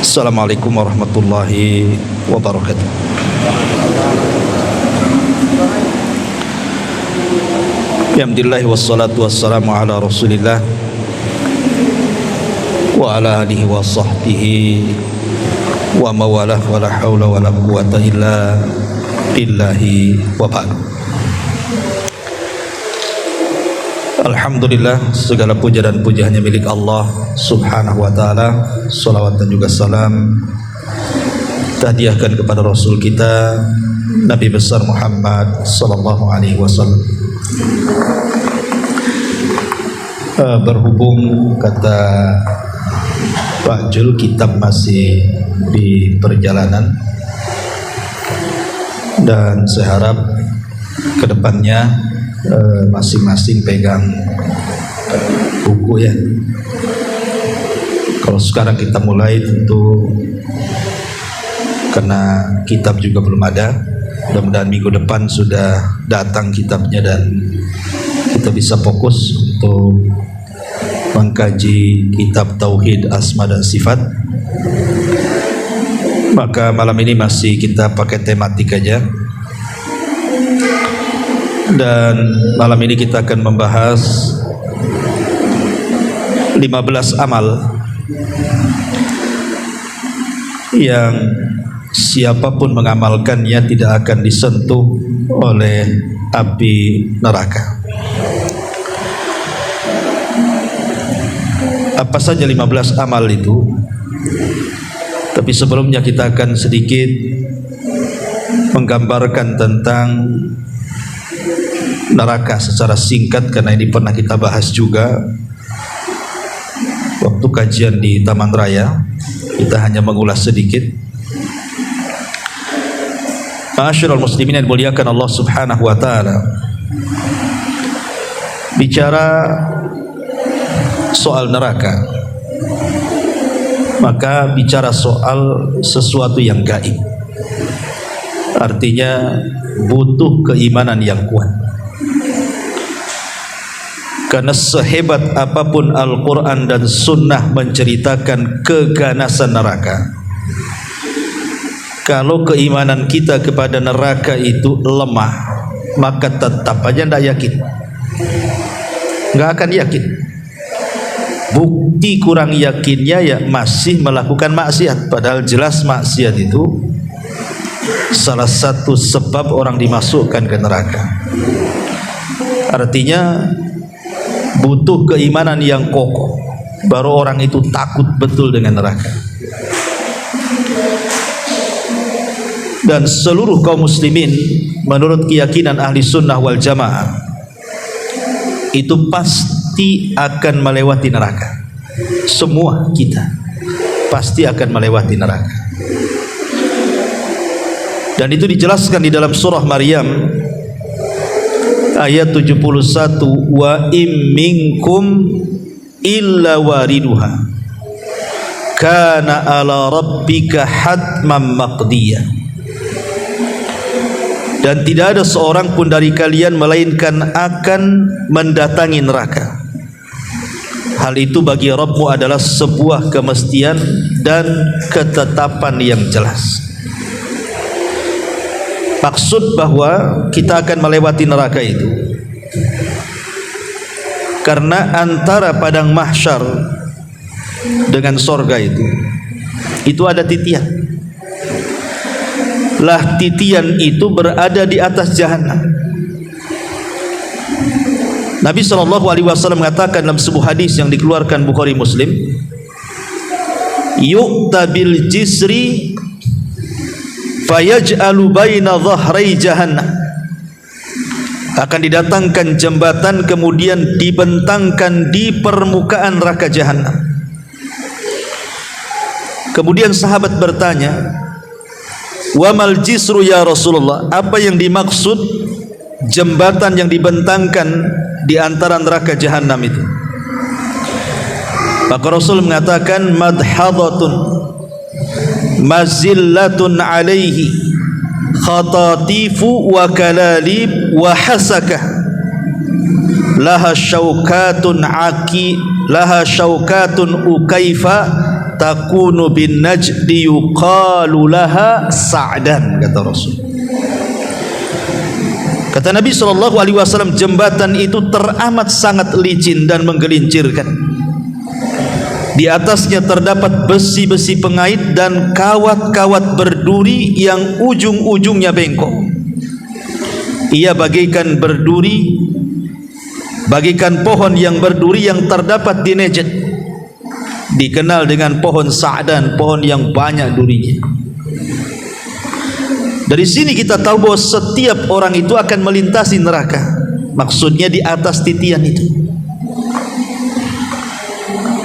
Assalamualaikum warahmatullahi wabarakatuh. Alhamdulillah wassalatu wassalamu ala Rasulillah wa ala alihi wa sahbihi wa mawalah wa la hawla wa la quwata illa billahi wa ba'd. Alhamdulillah, segala puja dan puja hanya milik Allah subhanahu wa ta'ala. Salawat dan juga salam tahdiahkan kepada Rasul kita Nabi besar Muhammad sallallahu alaihi wasallam. Berhubung kata Pak Jul, kitab masih di perjalanan, dan saya harap kedepannya masing-masing pegang buku ya. Kalau sekarang kita mulai, tentu karena kitab juga belum ada, mudah-mudahan minggu depan sudah datang kitabnya dan kita bisa fokus untuk mengkaji kitab Tauhid Asma dan Sifat. Maka malam ini masih kita pakai tematik aja, dan malam ini kita akan membahas 15 amal yang siapapun mengamalkannya tidak akan disentuh oleh api neraka. Apa saja 15 amal itu? Tapi sebelumnya kita akan sedikit menggambarkan tentang neraka secara singkat, karena ini pernah kita bahas juga waktu kajian di Taman Raya. Kita hanya mengulas sedikit. Ma'asyiral muslimin yang dimuliakan Allah subhanahu wa ta'ala, bicara soal neraka, maka bicara soal sesuatu yang gaib, artinya butuh keimanan yang kuat. Karena sehebat apapun Al-Quran dan Sunnah menceritakan keganasan neraka, kalau keimanan kita kepada neraka itu lemah, maka tetap aja tidak yakin, nggak akan yakin. Bukti kurang yakinnya ya masih melakukan maksiat, padahal jelas maksiat itu salah satu sebab orang dimasukkan ke neraka. Artinya butuh keimanan yang kokoh, baru orang itu takut betul dengan neraka. Dan seluruh kaum muslimin menurut keyakinan ahli sunnah wal jamaah itu pasti akan melewati neraka. Semua kita pasti akan melewati neraka. Dan itu dijelaskan di dalam surah Maryam ayat 71, wa im minkum illa wariduha kana ala rabbika hatman maqdiyah. Dan tidak ada seorang pun dari kalian melainkan akan mendatangi neraka. Hal itu bagi Rabbmu adalah sebuah kemestian dan ketetapan yang jelas. Maksud bahwa kita akan melewati neraka itu karena antara padang mahsyar dengan sorga itu ada titian. Lah titian itu berada di atas jahanam. Nabi SAW mengatakan dalam sebuah hadis yang dikeluarkan Bukhari Muslim, yu'ta bil jisri fayaj'alu baina dhahrai jahannam. Akan didatangkan jembatan kemudian dibentangkan di permukaan neraka jahanam. Kemudian sahabat bertanya, wa mal jisru ya Rasulullah, apa yang dimaksud jembatan yang dibentangkan di antara neraka jahanam itu? Maka Rasul mengatakan, madhadatun mazillatun alaihi khatatifu wa kalalib wa hasakah laha syaukatun ukaifa takunu bin najdi yuqalu laha sa'dan, kata Rasul. Kata Nabi SAW, jembatan itu teramat sangat licin dan menggelincirkan. Di atasnya terdapat besi-besi pengait dan kawat-kawat berduri yang ujung-ujungnya bengkok. Ia bagaikan berduri, bagaikan pohon yang berduri yang terdapat di Najd, dikenal dengan pohon Sa'dan, pohon yang banyak durinya. Dari sini kita tahu bahwa setiap orang itu akan melintasi neraka. Maksudnya di atas titian itu.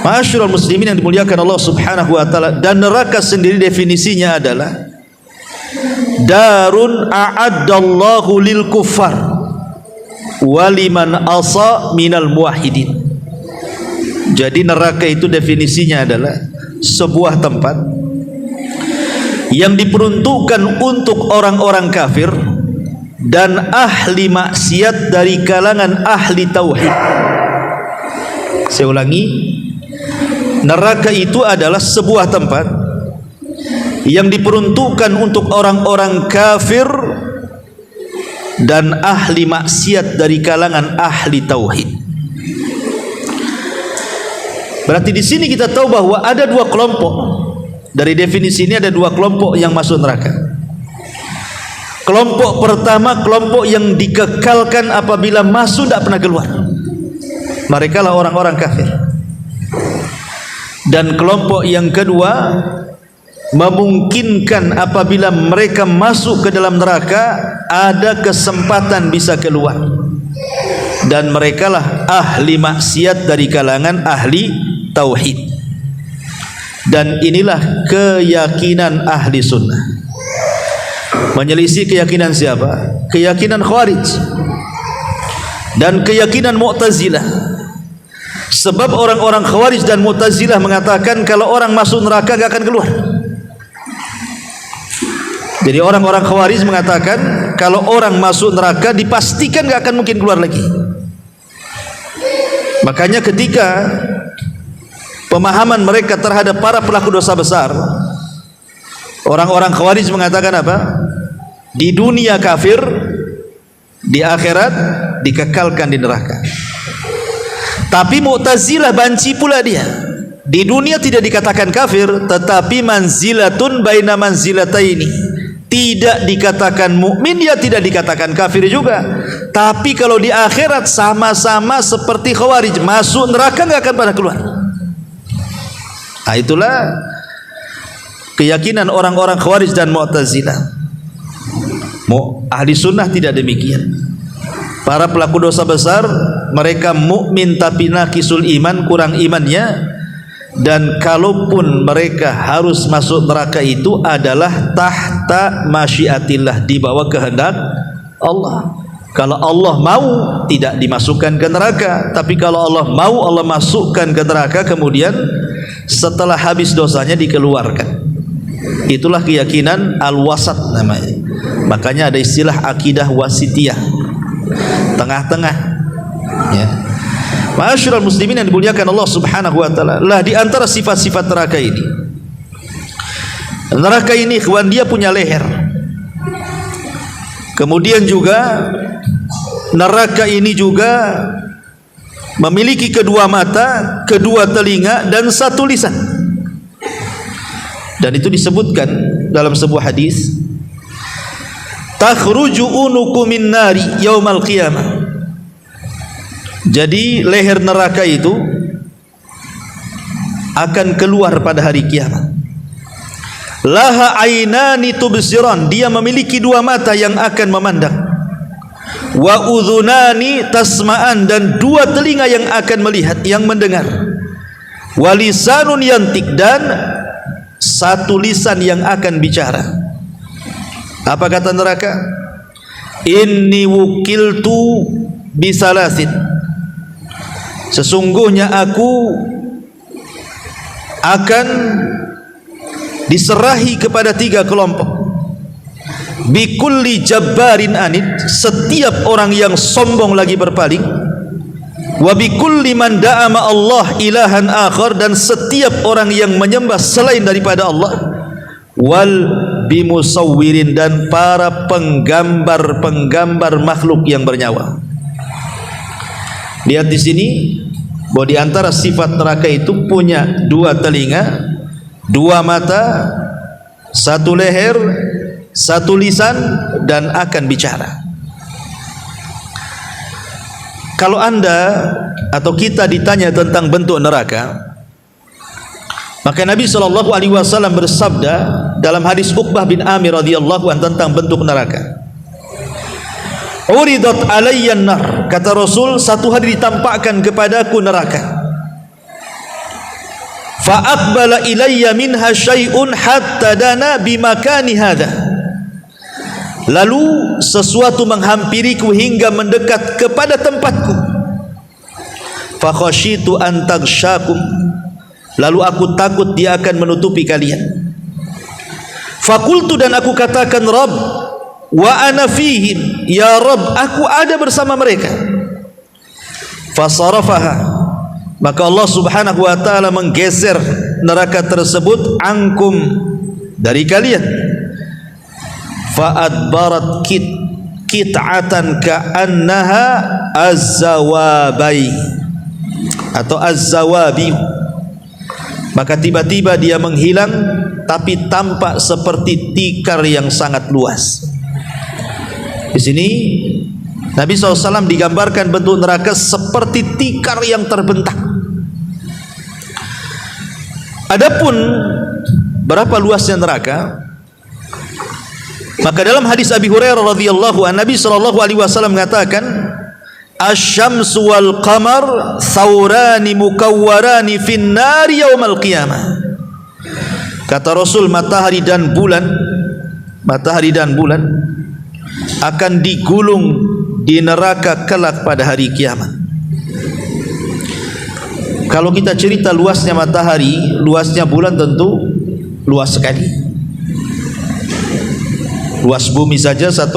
Ma'asyiral muslimin yang dimuliakan Allah Subhanahu wa taala, dan neraka sendiri definisinya adalah darun a'addallahu lil kuffar waliman asa minal muwahhidin. Jadi neraka itu definisinya adalah sebuah tempat yang diperuntukkan untuk orang-orang kafir dan ahli maksiat dari kalangan ahli tauhid. Saya ulangi, neraka itu adalah sebuah tempat yang diperuntukkan untuk orang-orang kafir dan ahli maksiat dari kalangan ahli tauhid. Berarti di sini kita tahu bahwa ada dua kelompok. Dari definisi ini ada dua kelompok yang masuk neraka. Kelompok pertama, kelompok yang dikekalkan apabila masuk tidak pernah keluar. Mereka lah orang-orang kafir. Dan kelompok yang kedua, memungkinkan apabila mereka masuk ke dalam neraka ada kesempatan bisa keluar. Dan mereka lah ahli maksiat dari kalangan ahli tauhid. Dan inilah keyakinan ahli sunnah. Menyelisih keyakinan siapa? Keyakinan Khawarij dan keyakinan Mu'tazilah. Sebab orang-orang Khawarij dan Mu'tazilah mengatakan kalau orang masuk neraka gak akan keluar. Jadi orang-orang Khawarij mengatakan kalau orang masuk neraka dipastikan gak akan mungkin keluar lagi. Makanya ketika pemahaman mereka terhadap para pelaku dosa besar, orang-orang Khawarij mengatakan apa? Di dunia kafir, di akhirat dikekalkan di neraka. Tapi Mu'tazilah banci pula dia. Di dunia tidak dikatakan kafir, tetapi manzilatun baina manzilataini. Tidak dikatakan mukmin, dia tidak dikatakan kafir juga. Tapi kalau di akhirat sama-sama seperti Khawarij, masuk neraka enggak akan pernah keluar. Nah, itulah keyakinan orang-orang Khawarij dan Mu'tazilah. Ahli sunnah tidak demikian. Para pelaku dosa besar, mereka mukmin tapi naqisul iman, kurang imannya. Dan kalaupun mereka harus masuk neraka itu adalah tahta masyiatillah, di bawah kehendak Allah. Kalau Allah mau tidak dimasukkan ke neraka, tapi kalau Allah mau Allah masukkan ke neraka, kemudian setelah habis dosanya dikeluarkan. Itulah keyakinan al-wasat namanya. Makanya ada istilah akidah wasitiyah, tengah-tengah ya. Ma'asyiral muslimin yang dimuliakan Allah Subhanahu wa taala, lah di antara sifat-sifat neraka ini. Neraka ini ikhwan, dia punya leher. Kemudian juga neraka ini juga memiliki kedua mata, kedua telinga dan satu lisan. Dan itu disebutkan dalam sebuah hadis, takhruju unuku min nari yaumal qiyamah. Jadi leher neraka itu akan keluar pada hari kiamat. Laha ainani tubsiran, dia memiliki dua mata yang akan memandang. Wa udhunani tasma'an, dan dua telinga yang akan melihat, yang mendengar. Wa lisanun yantik, dan satu lisan yang akan bicara. Apa kata neraka? Inni wukiltu bisalasin, sesungguhnya aku akan diserahi kepada tiga kelompok. Bikulli jabbarin anid, setiap orang yang sombong lagi berpaling. wa bikulli man da'a ma Allah ilahan akhar, dan setiap orang yang menyembah selain daripada Allah, wal bimusawwirin, dan para penggambar-penggambar makhluk yang bernyawa. Lihat di sini bahwa di antara sifat neraka itu punya dua telinga, dua mata, satu leher, satu lisan, dan akan bicara. Kalau anda atau kita ditanya tentang bentuk neraka, maka Nabi SAW bersabda dalam hadis Uqbah bin Amir radhiyallahu anhu tentang bentuk neraka. Uridat alayyan nar, kata Rasul, satu hari ditampakkan kepadaku neraka. Fa aqbala ilayya minha syai'un hatta dana bimakani hadha. Lalu sesuatu menghampiriku hingga mendekat kepada tempatku. Fa khasyitu an taghsyakum, lalu aku takut dia akan menutupi kalian. Fakultu, dan aku katakan, Rabb, wa ana fihim, ya Rabb, aku ada bersama mereka. Fasarafaha, maka Allah subhanahu wa ta'ala menggeser neraka tersebut angkum, dari kalian. Fa'adbarat kit'atan ka'annaha az-zawabai atau az-zawabi, maka tiba-tiba dia menghilang, tapi tampak seperti tikar yang sangat luas. Di sini Nabi SAW digambarkan bentuk neraka seperti tikar yang terbentak. Adapun berapa luasnya neraka, maka dalam hadis Abi Hurairah radhiyallahu anhu, Nabi SAW mengatakan, asy-syamsu wal qamar thawrani mukawwarani fin nari yaumal qiyamah. Kata Rasul, matahari dan bulan akan digulung di neraka kelak pada hari kiamat. Kalau kita cerita luasnya matahari, luasnya bulan tentu luas sekali. Luas bumi saja 1,3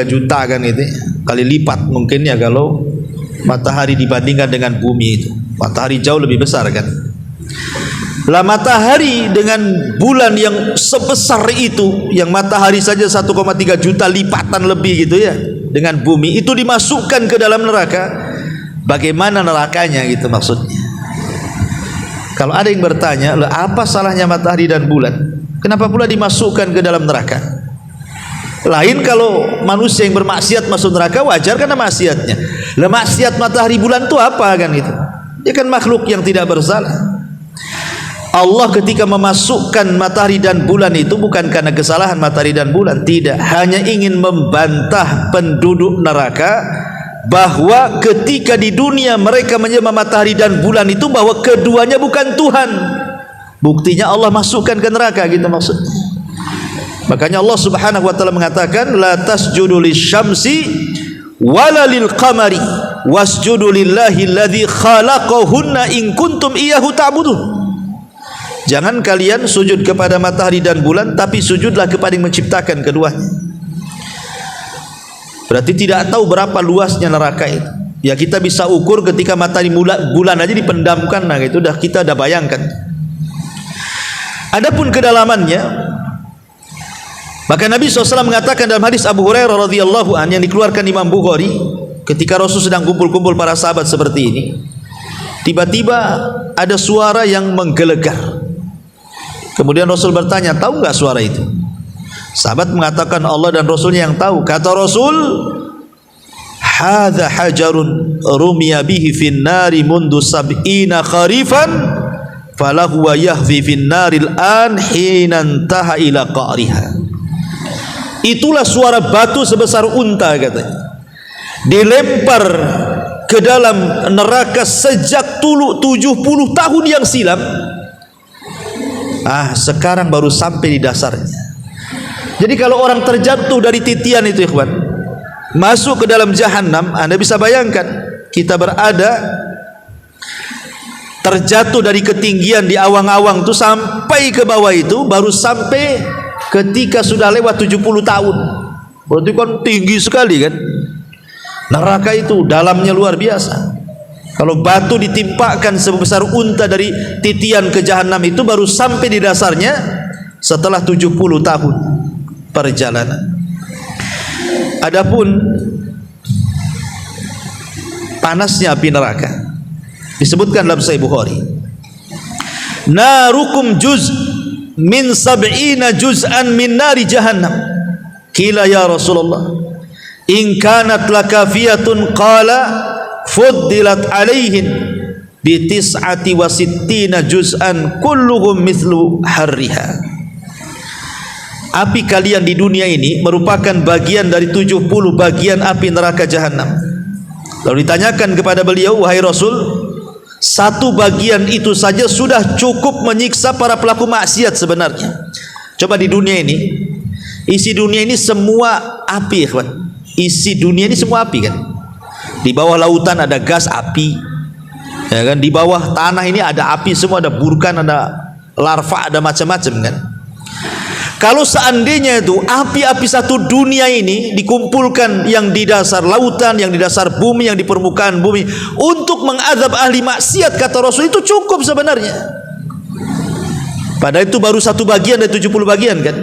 juta kan itu, kali lipat mungkin ya kalau matahari dibandingkan dengan bumi itu. Matahari jauh lebih besar kan. Lah matahari dengan bulan yang sebesar itu, yang matahari saja 1,3 juta lipatan lebih gitu ya dengan bumi, itu dimasukkan ke dalam neraka. Bagaimana nerakanya gitu maksudnya. Kalau ada yang bertanya, lah apa salahnya matahari dan bulan? Kenapa pula dimasukkan ke dalam neraka? Lain kalau manusia yang bermaksiat masuk neraka, wajar karena maksiatnya. Lah maksiat matahari bulan itu apa kan itu? Dia kan makhluk yang tidak bersalah. Allah ketika memasukkan matahari dan bulan itu bukan karena kesalahan matahari dan bulan, tidak, hanya ingin membantah penduduk neraka bahwa ketika di dunia mereka menyembah matahari dan bulan itu, bahwa keduanya bukan Tuhan. Buktinya Allah masukkan ke neraka gitu maksudnya. Makanya Allah subhanahu wa ta'ala mengatakan, la tasjudu lisyamsi wala lil qamari wasjudu lillahi alladhi khalaqahunna in kuntum iyyahu ta'budun. Jangan kalian sujud kepada matahari dan bulan, tapi sujudlah kepada yang menciptakan keduanya. Berarti tidak tahu berapa luasnya neraka itu. Ya kita bisa ukur ketika matahari bulan aja dipendamkan, nah itu dah kita dah bayangkan. Adapun kedalamannya, maka Nabi SAW mengatakan dalam hadis Abu Hurairah radhiyallahu anhu yang dikeluarkan Imam Bukhari, ketika Rasul sedang kumpul-kumpul para sahabat seperti ini, tiba-tiba ada suara yang menggelegar. Kemudian Rasul bertanya, tahu enggak suara itu? Sahabat mengatakan, Allah dan Rasulnya yang tahu. Kata Rasul, hadza hajarun rumiya bihi fin nari mundu sab'ina kharifan falahu wa yahfi fin naril an hina intaha ila qa'riha. Itulah suara batu sebesar unta katanya, dilempar ke dalam neraka sejak dulu 70 tahun yang silam. Sekarang baru sampai di dasarnya. Jadi kalau orang terjatuh dari titian itu ikhwan, masuk ke dalam jahanam, Anda bisa bayangkan kita berada terjatuh dari ketinggian di awang-awang itu sampai ke bawah itu, baru sampai ketika sudah lewat 70 tahun. Berarti kan tinggi sekali kan. Neraka itu dalamnya luar biasa. Kalau batu ditimpakan sebesar unta dari titian ke jahanam itu baru sampai di dasarnya setelah 70 tahun perjalanan. Adapun panasnya api neraka disebutkan dalam Sahih Bukhari, narukum juz min sab'ina juz'an min nari jahannam. Qila ya Rasulullah, in kanat lakafiyatun, qala fuddilat alaihin bi tis'ati wa sittina juz'an kulluhum mithlu harriha. Api kalian di dunia ini merupakan bagian dari 70 bagian api neraka jahanam. Lalu ditanyakan kepada beliau, wahai Rasul, satu bagian itu saja sudah cukup menyiksa para pelaku maksiat sebenarnya. Coba di dunia ini, isi dunia ini semua api, ikhwan. Isi dunia ini semua api kan. Di bawah lautan ada gas api, ya kan? Di bawah tanah ini ada api semua, ada vulkan, ada larva, ada macam-macam kan. Kalau seandainya itu api-api satu dunia ini dikumpulkan, yang di dasar lautan, yang di dasar bumi, yang di permukaan bumi, untuk mengadab ahli maksiat, kata Rasul, itu cukup sebenarnya. Padahal itu baru satu bagian dari 70 bagian kan.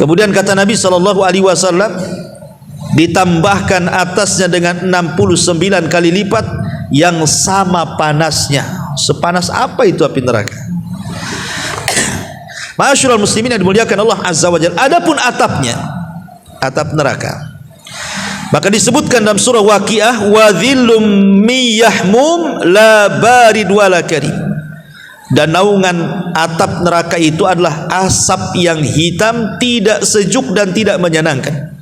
Kemudian kata Nabi SAW, ditambahkan atasnya dengan 69 kali lipat yang sama panasnya. Sepanas apa itu api neraka? Ma'asyiral muslimin yang dimuliakan Allah Azza wa Jalla. Adapun atapnya, atap neraka, maka disebutkan dalam surah Waqiah, wa dhillum miyahmum la barid wala karim. Dan naungan atap neraka itu adalah asap yang hitam, tidak sejuk dan tidak menyenangkan.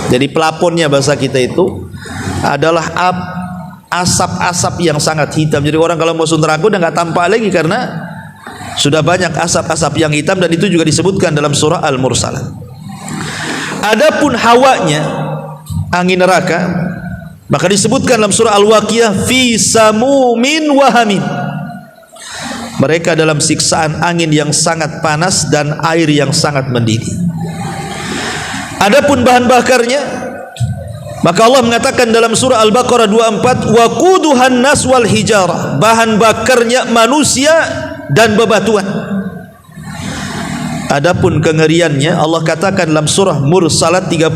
Jadi pelaponnya bahasa kita itu adalah asap-asap yang sangat hitam. Jadi orang kalau masuk neraka udah nggak tampak lagi karena sudah banyak asap-asap yang hitam, dan itu juga disebutkan dalam surah Al-Mursalat. Adapun hawanya, angin neraka, maka disebutkan dalam surah Al-Waqiah, fi samumin wahamin. Mereka dalam siksaan angin yang sangat panas dan air yang sangat mendidih. Adapun bahan bakarnya, maka Allah mengatakan dalam surah Al-Baqarah 24, wa quduhan nas wal hijarah, bahan bakarnya manusia dan bebatuan. Adapun kengeriannya, Allah katakan dalam surah Mursalat 32,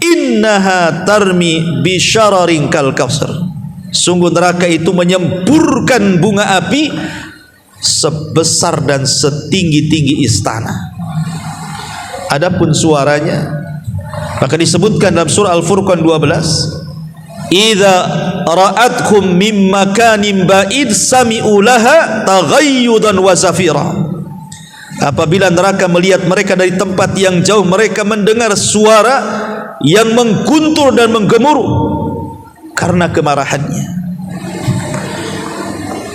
innaha tarmi bi syararin kal kautsar. Sungguh neraka itu menyemburkan bunga api sebesar dan setinggi-tinggi istana. Adapun suaranya, maka disebutkan dalam surah Al-Furqan 12, idza ra'atkum mim makanin ba'id sami'u laha taghayyudan wa zafira. Apabila neraka melihat mereka dari tempat yang jauh, mereka mendengar suara yang mengguntur dan menggemuruh karena kemarahannya.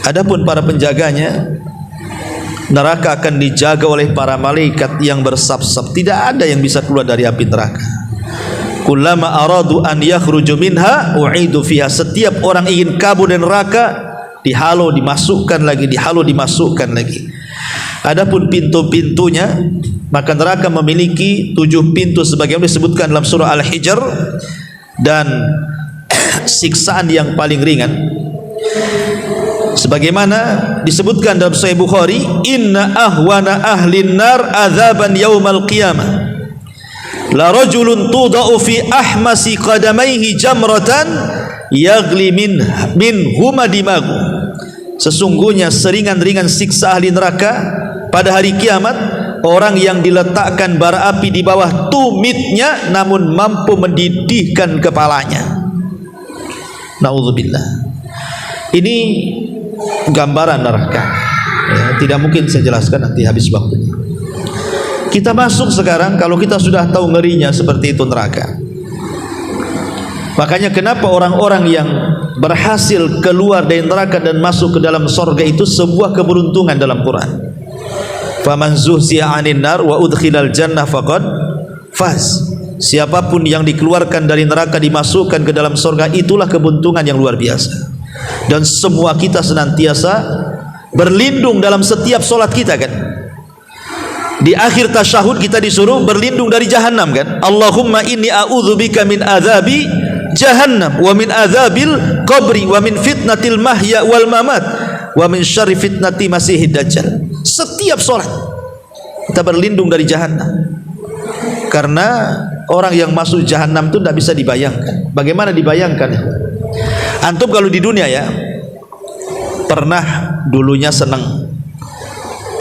Adapun para penjaganya, neraka akan dijaga oleh para malaikat yang bersab-sab, tidak ada yang bisa keluar dari api neraka. Kullama aradu an yakhruju minha u'idu fiha. Setiap orang ingin kabur dari neraka, dihalau dimasukkan lagi, dihalau dimasukkan lagi. Adapun pintu-pintunya, maka neraka memiliki 7 pintu sebagaimana disebutkan dalam surah Al-Hijr, dan siksaan yang paling ringan sebagaimana disebutkan dalam Sahih Bukhari, inna ahwana ahlin nar adzaban yaumal qiyamah la rajulun tudau fi ahmasi qadamaihi jamratan yagli min huma dimagu. Sesungguhnya seringan-ringan siksa ahli neraka pada hari kiamat, orang yang diletakkan bara api di bawah tumitnya namun mampu mendidihkan kepalanya. Naudzubillah. Ini gambaran neraka ya, tidak mungkin saya jelaskan, nanti habis waktunya. Kita masuk sekarang, kalau kita sudah tahu ngerinya seperti itu neraka, makanya kenapa orang-orang yang berhasil keluar dari neraka dan masuk ke dalam sorga itu sebuah keberuntungan dalam Quran. Faman zuhziya 'anil nar wa udkhilal jannah faqad faz. Siapapun yang dikeluarkan dari neraka dimasukkan ke dalam sorga, itulah keberuntungan yang luar biasa. Dan semua kita senantiasa berlindung dalam setiap solat kita kan. Di akhir tasyahud kita disuruh berlindung dari jahanam kan. Allahumma inni a'udzubika min adzabi jahannam wa min adzabil qabri wa min fitnatil mahya wal mamat wa min syarri fitnati masihid dajjal. Setiap salat kita berlindung dari jahannam, karena orang yang masuk jahannam itu tidak bisa dibayangkan. Bagaimana dibayangkan? Antum kalau di dunia ya, pernah dulunya senang,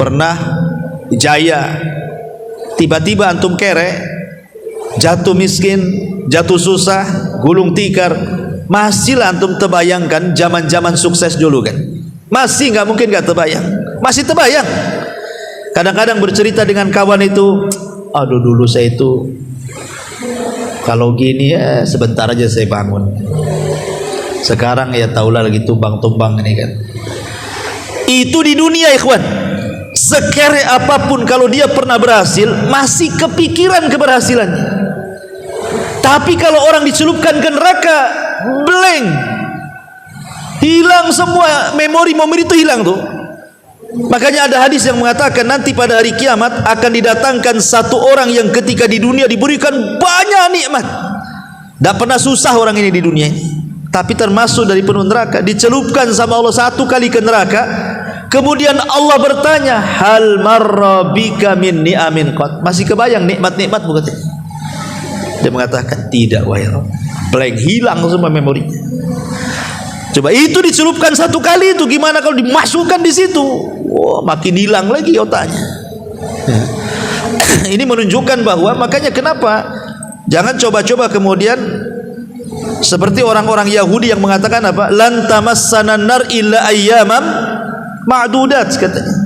pernah jaya, tiba-tiba antum kere, jatuh miskin, jatuh susah, gulung tikar, masihlah antum terbayangkan zaman-zaman sukses dulu kan? Masih nggak mungkin nggak terbayang, masih terbayang. Kadang-kadang bercerita dengan kawan itu, aduh dulu saya itu kalau gini ya sebentar aja saya bangun. Sekarang ya taulah lagi tumbang-tumbang ini kan. Itu di dunia ikhwan. Sekere apapun kalau dia pernah berhasil, masih kepikiran keberhasilannya. Tapi kalau orang dicelupkan ke neraka, blank, hilang semua memori-memori itu hilang tuh. Makanya ada hadis yang mengatakan nanti pada hari kiamat akan didatangkan satu orang yang ketika di dunia diberikan banyak nikmat, tidak pernah susah orang ini di dunia ini, tapi termasuk dari penuh neraka, dicelupkan sama Allah satu kali ke neraka. Kemudian Allah bertanya, hal marra bika min ni'amin qad, masih kebayang nikmat-nikmat bukan? Dia mengatakan tidak, wahai Rabb, blank, hilang semua memorinya. Coba itu dicelupkan satu kali, itu gimana kalau dimasukkan di situ? Oh, makin hilang lagi otaknya. Ini menunjukkan bahwa, makanya kenapa jangan coba-coba kemudian seperti orang-orang Yahudi yang mengatakan apa? Lan tamassana nar illa ayyamam ma'dudat, katanya.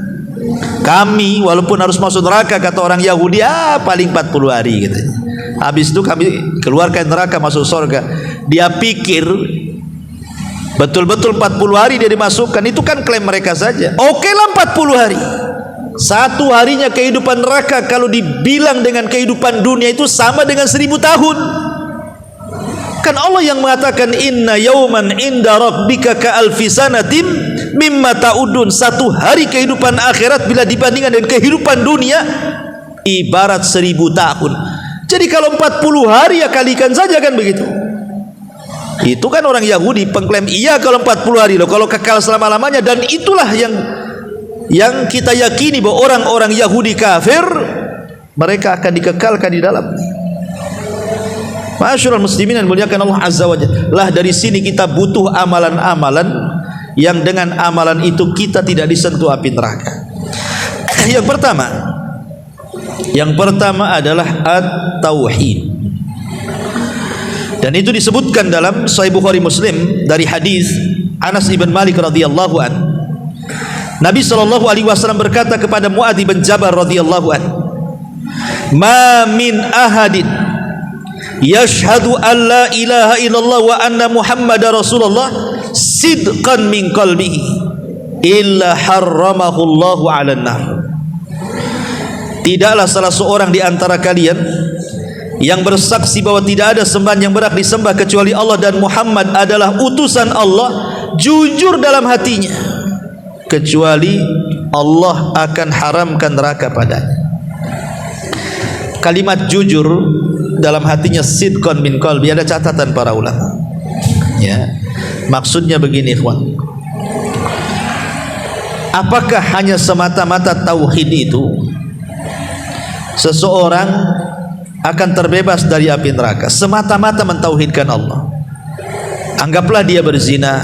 Kami walaupun harus masuk neraka, kata orang Yahudi, paling 40 hari katanya. Habis itu kami keluarkan neraka masuk surga. Dia pikir betul-betul 40 hari dia dimasukkan. Itu kan klaim mereka saja. Oke lah 40 hari. Satu harinya kehidupan neraka kalau dibilang dengan kehidupan dunia itu sama dengan 1000 tahun. Kan Allah yang mengatakan inna yawman inda rabbika ka alfi sanatim mimma ta'udun. Satu hari kehidupan akhirat bila dibandingkan dengan kehidupan dunia ibarat 1000 tahun. Jadi kalau 40 hari ya kalikan saja kan begitu. Itu kan orang Yahudi pengklaim iya kalau 40 hari loh, kalau kekal selama-lamanya. Dan itulah yang kita yakini bahwa orang-orang Yahudi kafir mereka akan dikekalkan di dalam. Ma'asyiral muslimin yang muliakan Allah Azza wa Jalla. Lah dari sini kita butuh amalan-amalan yang dengan amalan itu kita tidak disentuh api neraka. Yang pertama adalah at-tauhid. Dan itu disebutkan dalam Sahih Bukhari Muslim dari hadis Anas ibn Malik radhiyallahu an. Nabi sallallahu alaihi wasallam berkata kepada Muadz bin Jabal radhiyallahu an, "Ma min ahadin yashhadu an la ilaha illallah wa anna Muhammadar Rasulullah sidqan min qalbihi illa harramahu Allahu 'alan nar." Tidaklah salah seorang di antara kalian yang bersaksi bahwa tidak ada sembahan yang berhak disembah kecuali Allah dan Muhammad adalah utusan Allah, jujur dalam hatinya, kecuali Allah akan haramkan neraka padanya. Kalimat jujur dalam hatinya sidqan min qalbi, ada catatan para ulama. Ya, maksudnya begini, ikhwan. Apakah hanya semata-mata tauhid itu seseorang akan terbebas dari api neraka? Semata-mata mentauhidkan Allah. Anggaplah dia berzina,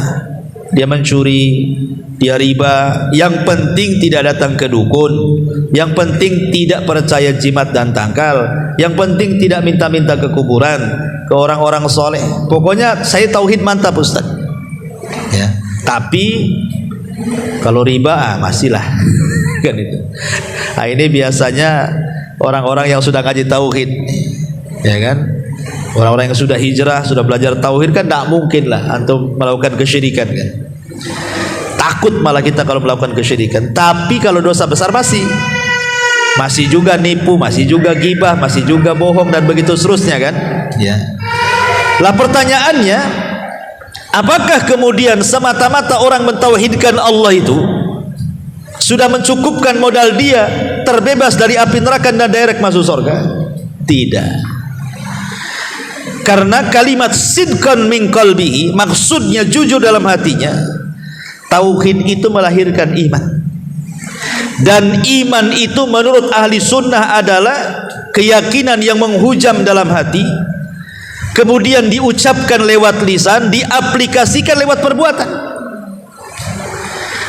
dia mencuri, dia riba, yang penting tidak datang ke dukun, yang penting tidak percaya jimat dan tangkal, yang penting tidak minta-minta ke kuburan, ke orang-orang soleh. Pokoknya saya tauhid mantap Ustaz ya. Tapi kalau riba masihlah kan itu. Nah, ini biasanya orang-orang yang sudah ngaji tauhid, ya kan? Orang-orang yang sudah hijrah, sudah belajar tauhid kan tidak mungkin lah antum melakukan kesyirikan kan. Takut malah kita kalau melakukan kesyirikan. Tapi kalau dosa besar masih juga nipu, masih juga gibah, masih juga bohong dan begitu seterusnya kan? Ya. Lah pertanyaannya, apakah kemudian semata-mata orang mentauhidkan Allah itu sudah mencukupkan modal dia terbebas dari api neraka dan direct masuk surga? Tidak. Karena kalimat sidqan min qalbihi maksudnya jujur dalam hatinya. Tauhid itu melahirkan iman. Dan iman itu menurut ahli sunnah adalah keyakinan yang menghujam dalam hati, kemudian diucapkan lewat lisan, diaplikasikan lewat perbuatan.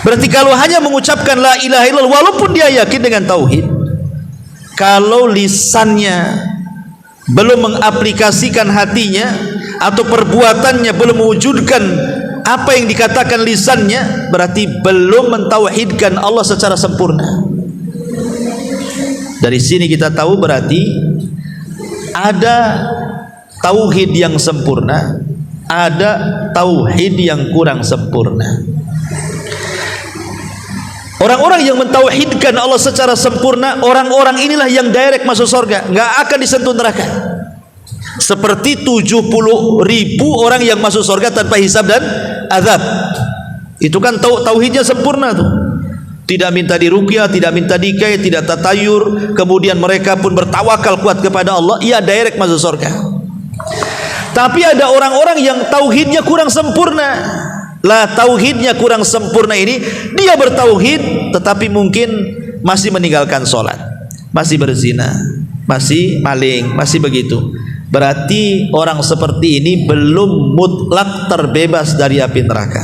Berarti kalau hanya mengucapkan la ilaha illallah walaupun dia yakin dengan tauhid, kalau lisannya belum mengaplikasikan hatinya atau perbuatannya belum mewujudkan apa yang dikatakan lisannya, berarti belum mentauhidkan Allah secara sempurna. Dari sini kita tahu berarti ada tauhid yang sempurna, ada tauhid yang kurang sempurna. Orang-orang yang mentauhidkan Allah secara sempurna, orang-orang inilah yang direct masuk surga, nggak akan disentuh neraka. Seperti 70.000 orang yang masuk surga tanpa hisab dan azab. Itu kan tauhidnya sempurna tuh. Tidak minta diruqyah, tidak minta dikai, tidak tatayur, kemudian mereka pun bertawakal kuat kepada Allah, ia direct masuk surga. Tapi ada orang-orang yang tauhidnya kurang sempurna. Lah tauhidnya kurang sempurna ini, dia bertauhid tetapi mungkin masih meninggalkan sholat, masih berzina, masih maling, masih begitu. Berarti orang seperti ini belum mutlak terbebas dari api neraka.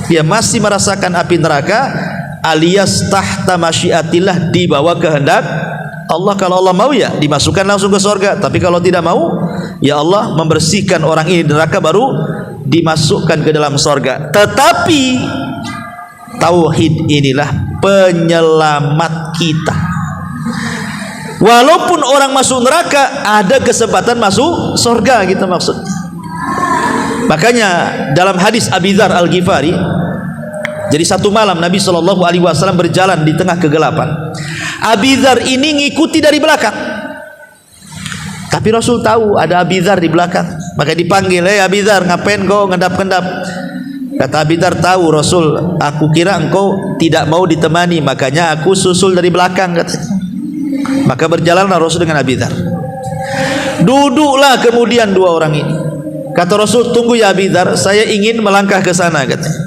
Dia masih merasakan api neraka, alias tahta masyiatillah, di bawah kehendak Allah. Kalau Allah mau ya dimasukkan langsung ke surga, tapi kalau tidak mau ya Allah membersihkan orang ini dari neraka baru dimasukkan ke dalam surga. Tetapi tauhid inilah penyelamat kita. Walaupun orang masuk neraka, ada kesempatan masuk surga, gitu maksudnya. Makanya dalam hadis Abi Dzar Al-Ghifari, jadi satu malam Nabi SAW berjalan di tengah kegelapan. Abi Dzar ini ngikuti dari belakang, tapi Rasul tahu ada Abi Dzar di belakang, maka dipanggil, Abi Dzar, ngapain kau ngendap-ngendap? Kata Abi Dzar, tahu Rasul, aku kira engkau tidak mau ditemani, makanya aku susul dari belakang, katanya. Maka berjalanlah Rasul dengan Abi Dzar. Duduklah kemudian dua orang ini. Kata Rasul, tunggu ya Abi Dzar, saya ingin melangkah ke sana, katanya.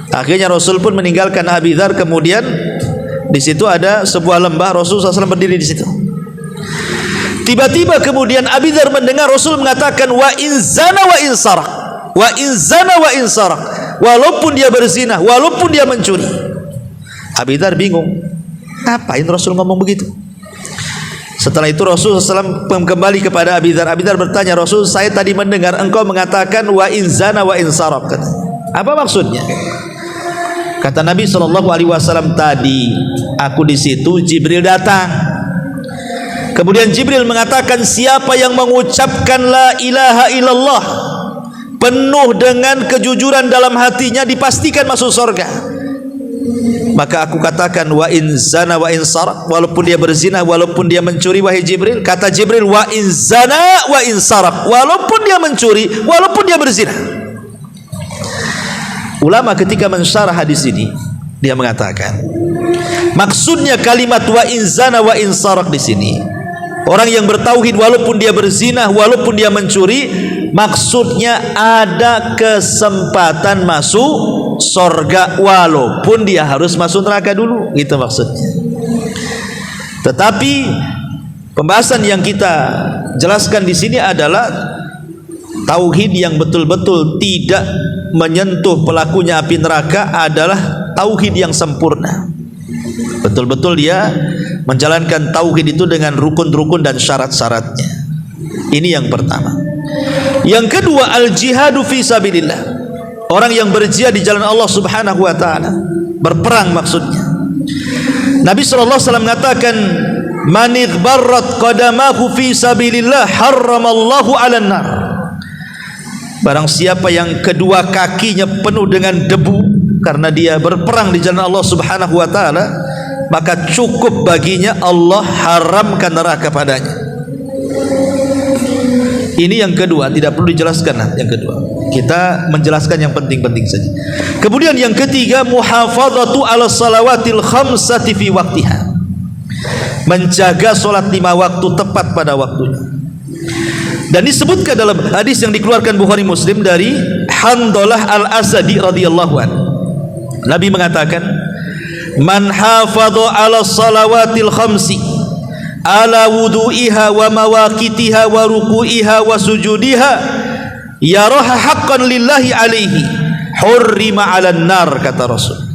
Akhirnya Rasul pun meninggalkan Abi Dzar. Kemudian di situ ada sebuah lembah, Rasul SAW berdiri di situ. Tiba-tiba kemudian Abi Dzar mendengar Rasul mengatakan, wa in zana wa in sarak, wa in zana wa in sarak, walaupun dia berzina, walaupun dia mencuri. Abi Dzar bingung, ngapain Rasul ngomong begitu? Setelah itu Rasul SAW kembali kepada Abi Dzar. Abi Dzar bertanya, Rasul, saya tadi mendengar engkau mengatakan wa in zana wa in sarak. Apa maksudnya? Kata Nabi SAW, tadi aku di situ, Jibril datang. Kemudian Jibril mengatakan, siapa yang mengucapkan la ilaha illallah penuh dengan kejujuran dalam hatinya, dipastikan masuk surga. Maka aku katakan, wa in zana wa in sarak, walaupun dia berzina, walaupun dia mencuri, wahai Jibril. Kata Jibril, wa in zana wa in sarak, walaupun dia mencuri, walaupun dia berzina. Ulama ketika mensyarah hadis ini, dia mengatakan, maksudnya kalimat wa in zana wa in sarak di sini, orang yang bertauhid walaupun dia berzina, walaupun dia mencuri, maksudnya ada kesempatan masuk surga walaupun dia harus masuk neraka dulu, gitu maksudnya. Tetapi pembahasan yang kita jelaskan di sini adalah tauhid yang betul-betul tidak menyentuh pelakunya api neraka adalah tauhid yang sempurna. Betul-betul dia menjalankan tauhid itu dengan rukun-rukun dan syarat-syaratnya. Ini yang pertama. Yang kedua, al-jihadu fi sabilillah. Orang yang berjihad di jalan Allah Subhanahu wa taala, berperang maksudnya. Nabi sallallahu alaihi wasallam mengatakan, man idbarrat qadamahu fi sabilillah harramallahu 'alan nar. Barang siapa yang kedua kakinya penuh dengan debu karena dia berperang di jalan Allah Subhanahu wa taala, maka cukup baginya Allah haramkan neraka padanya. Ini yang kedua, tidak perlu dijelaskan yang kedua. Kita menjelaskan yang penting-penting saja. Kemudian yang ketiga, muhafadzatu ala salawatil khamsati fi waqtiha. Menjaga salat 5 waktu tepat pada waktunya. Dan disebutkan dalam hadis yang dikeluarkan Bukhari Muslim dari Handalah Al-Asadi radhiyallahu anhu, Nabi mengatakan, man hafadha ala salawatil khamsi ala wudu'iha wa mawaqitiha wa ruku'iha wa sujudiha yaraha haqqan lillahi alaihi hurrima 'alan nar, kata Rasul.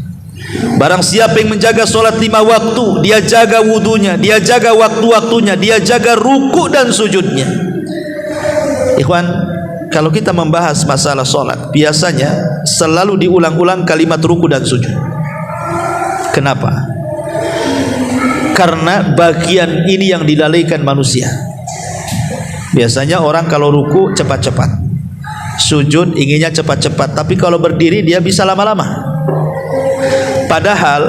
Barang siapa yang menjaga solat 5 waktu, dia jaga wudunya, dia jaga waktu-waktunya, dia jaga ruku dan sujudnya. Ikhwan, kalau kita membahas masalah solat, biasanya selalu diulang-ulang kalimat ruku dan sujud. Kenapa? Karena bagian ini yang dilalaikan manusia. Biasanya orang kalau ruku cepat-cepat, sujud inginnya cepat-cepat, tapi kalau berdiri dia bisa lama-lama. Padahal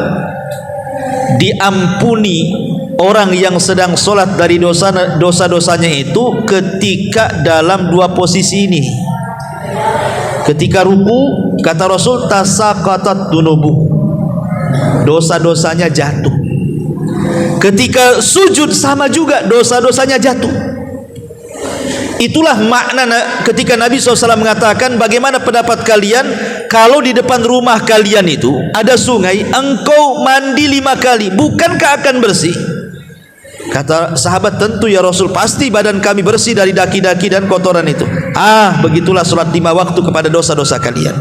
diampuni orang yang sedang solat dari dosa-dosanya itu ketika dalam 2 posisi ini. Ketika ruku, kata Rasul, tasaqatat dunubu, dosa-dosanya jatuh. Ketika sujud sama juga, dosa-dosanya jatuh. Itulah makna ketika Nabi SAW mengatakan, bagaimana pendapat kalian kalau di depan rumah kalian itu ada sungai, engkau mandi 5 kali, bukankah akan bersih? Kata sahabat, tentu ya Rasul, pasti badan kami bersih dari daki-daki dan kotoran itu. Begitulah solat 5 waktu kepada dosa-dosa kalian.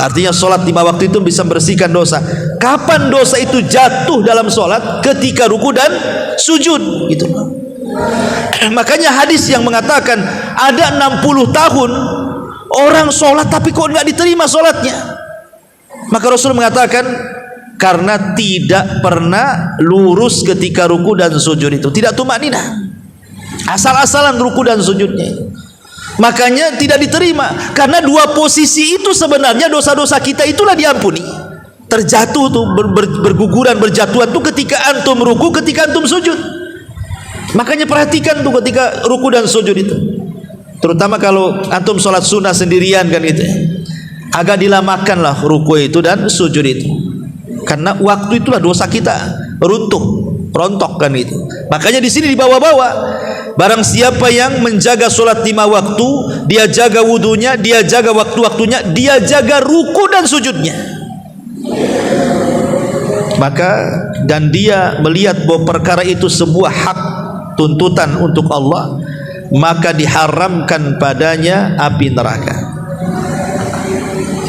Artinya solat 5 waktu itu bisa membersihkan dosa. Kapan dosa itu jatuh dalam solat? Ketika ruku dan sujud. Gitu. Makanya hadis yang mengatakan ada 60 tahun orang solat tapi kok nggak diterima solatnya. Maka Rasul mengatakan karena tidak pernah lurus ketika ruku dan sujud itu, tidak tumakninah, asal-asalan ruku dan sujudnya. Makanya tidak diterima, karena 2 posisi itu sebenarnya dosa-dosa kita itulah diampuni. Terjatuh tuh, berguguran, berjatuhan tuh ketika antum ruku, ketika antum sujud. Makanya perhatikan tuh ketika ruku dan sujud itu, terutama kalau antum sholat sunnah sendirian kan gitu ya, agak dilamakanlah ruku itu dan sujud itu, karena waktu itulah dosa kita runtuh, rontok kan itu. Makanya di sini dibawa-bawa, barang siapa yang menjaga solat 5 waktu, dia jaga wudunya, dia jaga waktu-waktunya, dia jaga ruku dan sujudnya, maka dan dia melihat bahwa perkara itu sebuah hak tuntutan untuk Allah, maka diharamkan padanya api neraka.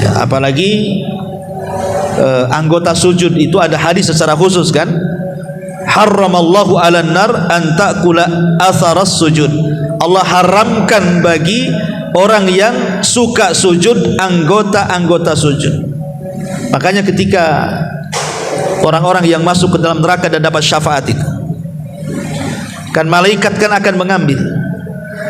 Ya, apalagi anggota sujud itu ada hadis secara khusus kan, haramallahu 'alan nar an ta'kula atharas sujud. Allah haramkan bagi orang yang suka sujud anggota-anggota sujud. Makanya ketika orang-orang yang masuk ke dalam neraka dan dapat syafaat itu, kan malaikat kan akan mengambil,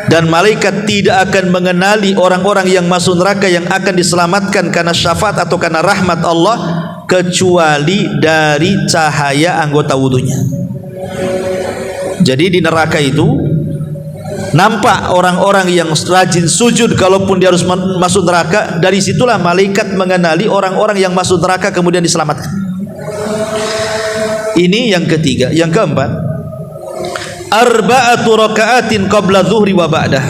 dan malaikat tidak akan mengenali orang-orang yang masuk neraka yang akan diselamatkan karena syafaat atau karena rahmat Allah, kecuali dari cahaya anggota wudunya. Jadi di neraka itu nampak orang-orang yang rajin sujud, kalaupun dia harus masuk neraka, dari situlah malaikat mengenali orang-orang yang masuk neraka kemudian diselamatkan. Ini yang ketiga. Yang keempat, arba'atu raka'atin qabla zuhri wa ba'dah,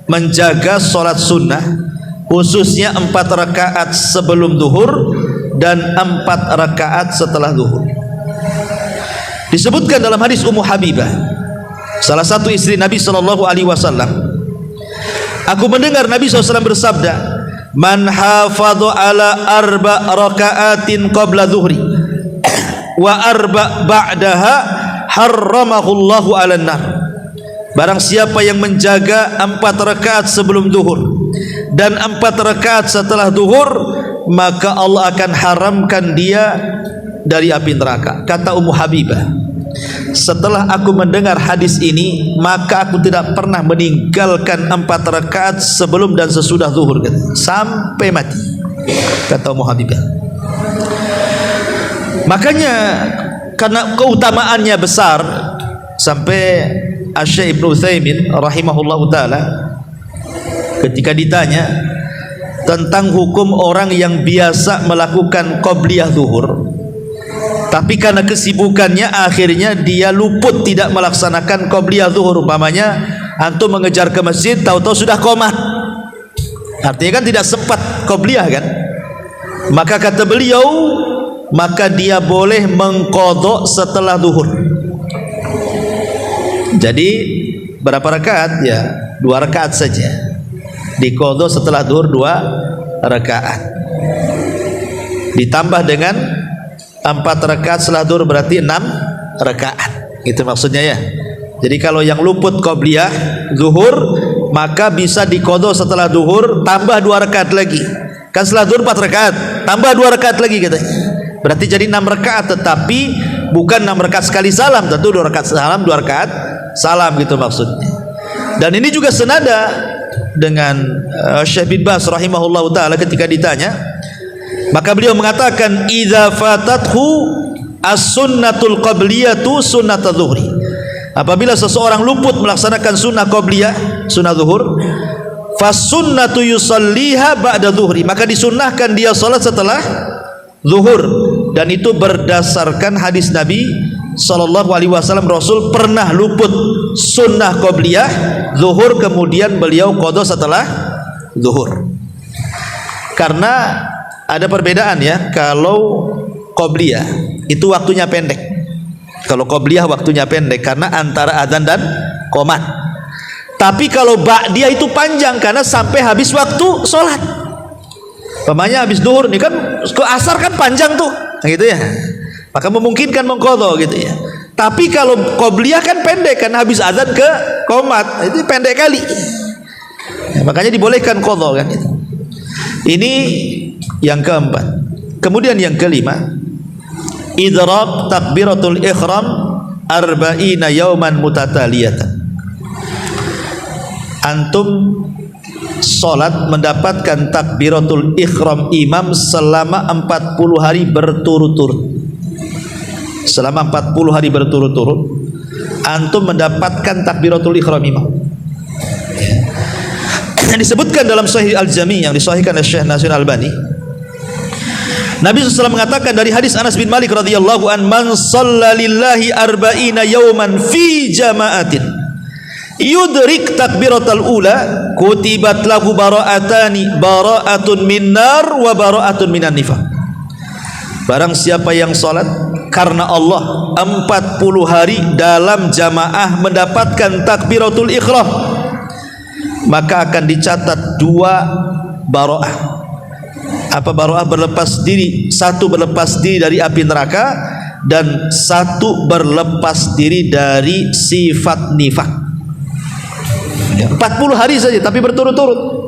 menjaga solat sunnah khususnya 4 rakaat sebelum zuhur dan 4 rakaat setelah zuhur. Disebutkan dalam hadis Ummu Habibah, salah satu istri Nabi SAW, aku mendengar Nabi SAW bersabda, man hafadhu ala 4 raka'atin qabla zuhri wa 4 ba'daha harramahullahu 'alan nar. Barang siapa yang menjaga 4 rakaat sebelum zuhur dan 4 rakaat setelah zuhur, maka Allah akan haramkan dia dari api neraka. Kata Ummu Habibah, setelah aku mendengar hadis ini, maka aku tidak pernah meninggalkan 4 rakaat sebelum dan sesudah zuhur sampai mati, kata Ummu Habibah. Makanya karena keutamaannya besar, sampai Asy-Syaikh Ibnu Utsaimin rahimahullahu taala ketika ditanya tentang hukum orang yang biasa melakukan qabliyah zuhur, tapi karena kesibukannya akhirnya dia luput tidak melaksanakan qabliyah zuhur, umpamanya antum mengejar ke masjid, tahu-tahu sudah qomat. Artinya kan tidak sempat qobliyah kan? Maka kata beliau, maka dia boleh mengqadha setelah zuhur. Jadi berapa rakaat? Ya, 2 rakaat saja. Diqadha setelah zuhur 2 rakaat. Ditambah dengan 4 rakaat setelah zuhur berarti 6 rakaat. Itu maksudnya ya. Jadi kalau yang luput qobliyah zuhur, maka bisa diqadha setelah zuhur tambah 2 rakaat lagi. Kan setelah zuhur 4 rakaat, tambah 2 rakaat lagi katanya. Berarti jadi 6 rakaat, tetapi bukan 6 rakaat sekali salam, tentu 2 rakaat salam, 2 rakaat salam gitu maksudnya. Dan ini juga senada dengan Syekh bin Baz rahimahullahu taala ketika ditanya, maka beliau mengatakan idza fatathu as-sunnatul qabliyatu sunnatadz zuhri. Apabila seseorang luput melaksanakan sunnah qabliyah, sunnah zuhur, fasunnatu yusalliha ba'da zuhri, maka disunnahkan dia salat setelah zuhur. Dan itu berdasarkan hadis Nabi sallallahu alaihi wasallam, Rasul pernah luput sunnah qabliyah zuhur, kemudian beliau qadha setelah zuhur. Karena ada perbedaan ya, kalau qabliyah itu waktunya pendek. Kalau qabliyah waktunya pendek karena antara adzan dan qomat. Tapi kalau ba'diyah itu panjang karena sampai habis waktu sholat. Pemanya habis duhur nih kan, ke asar kan panjang tuh, gitu ya. Maka memungkinkan mengqadha gitu ya. Tapi kalau qabliyah kan pendek karena habis adzan ke qomat, itu pendek kali. Ya, makanya dibolehkan qadha kan itu. Ini yang keempat. Kemudian yang kelima, idrak takbiratul ihram arba'ina yauman mutataliyatan. Antum salat mendapatkan takbiratul ihram imam selama 40 hari berturut-turut. Selama 40 hari berturut-turut antum mendapatkan takbiratul ihram imam. Yang disebutkan dalam Sahih Al-Jami' yang disahihkan oleh Syekh Nasir Al-Albani, Nabi SAW mengatakan dari hadis Anas bin Malik radhiyallahu an, man shalla lillahi arba'ina yawman fi jama'atin yudrik takbiratal ula kutibat lahu bara'atani, bara'atun min nar wa bara'atun minan nifaq. Barang siapa yang salat karena Allah 40 hari dalam jamaah mendapatkan takbiratul ihram, maka akan dicatat 2 bara'ah. Apa bara'ah? Berlepas diri. 1 berlepas diri dari api neraka, dan 1 berlepas diri dari sifat nifak. 40 hari saja tapi berturut-turut.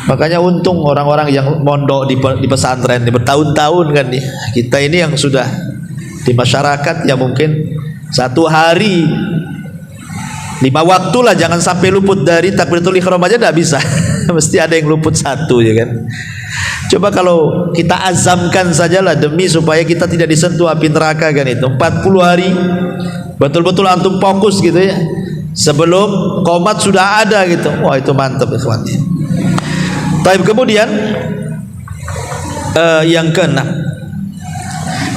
Makanya untung orang-orang yang mondok di pesantren bertahun-tahun kan nih. Kita ini yang sudah di masyarakat ya mungkin 1 hari 5 waktu lah, jangan sampai luput dari takbiratul ihram aja tidak bisa. Mesti ada yang luput 1 ya kan. Coba kalau kita azamkan sajalah demi supaya kita tidak disentuh api neraka kan itu. 40 hari betul-betul antum fokus gitu ya. Sebelum qomat sudah ada gitu. Wah itu mantap ikhwan. Baik, kemudian yang keenam,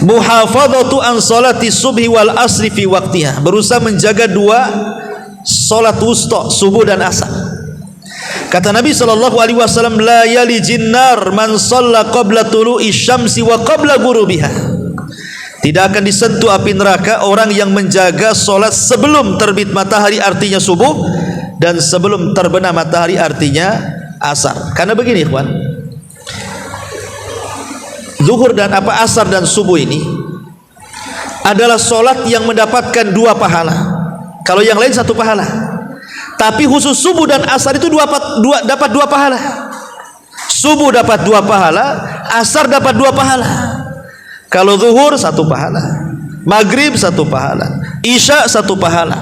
muhafadzatu an salati subhi wal asri fi waqtiha, berusaha menjaga 2 salat wusta, subuh dan asar. Kata Nabi sallallahu alaihi wasallam, la yalijin nar man shalla qabla tulu'i syamsi wa qabla ghurubiha. Tidak akan disentuh api neraka orang yang menjaga salat sebelum terbit matahari artinya subuh, dan sebelum terbenam matahari artinya asar. Karena begini ikhwan, zuhur dan asar dan subuh ini adalah salat yang mendapatkan 2 pahala. Kalau yang lain 1 pahala, tapi khusus subuh dan asar itu dapat 2 pahala. Subuh dapat 2 pahala, asar dapat 2 pahala. Kalau zuhur 1 pahala, maghrib 1 pahala, isya 1 pahala.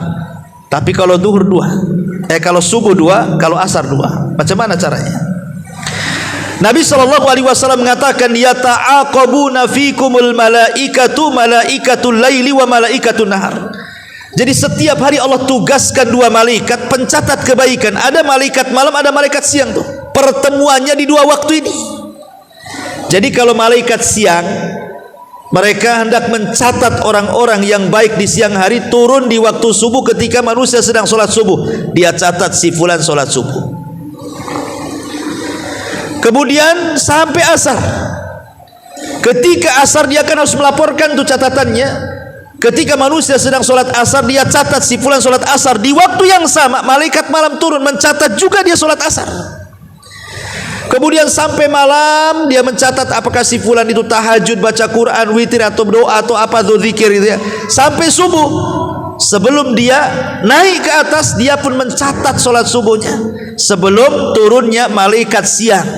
Tapi kalau zuhur 2, kalau subuh 2, kalau asar 2. Macam mana caranya? Nabi sallallahu alaihi wasallam mengatakan, yata'aqabuna fikumul malaikatu, malaikatul laili wa malaikatul nahar. Jadi setiap hari Allah tugaskan 2 malaikat pencatat kebaikan. Ada malaikat malam, ada malaikat siang tuh. Pertemuannya di 2 waktu ini. Jadi kalau malaikat siang Mereka hendak mencatat orang-orang yang baik di siang hari, turun di waktu subuh ketika manusia sedang sholat subuh. Dia catat si fulan sholat subuh. Kemudian sampai asar. Ketika asar dia akan harus melaporkan tuh catatannya. Ketika manusia sedang sholat asar, dia catat si fulan sholat asar. Di waktu yang sama malaikat malam turun mencatat juga dia sholat asar. Kemudian sampai malam dia mencatat apakah si fulan itu tahajud, baca Quran, witir atau doa atau apa dzikir gitu ya. Sampai subuh, sebelum dia naik ke atas, dia pun mencatat sholat subuhnya sebelum turunnya malaikat siang.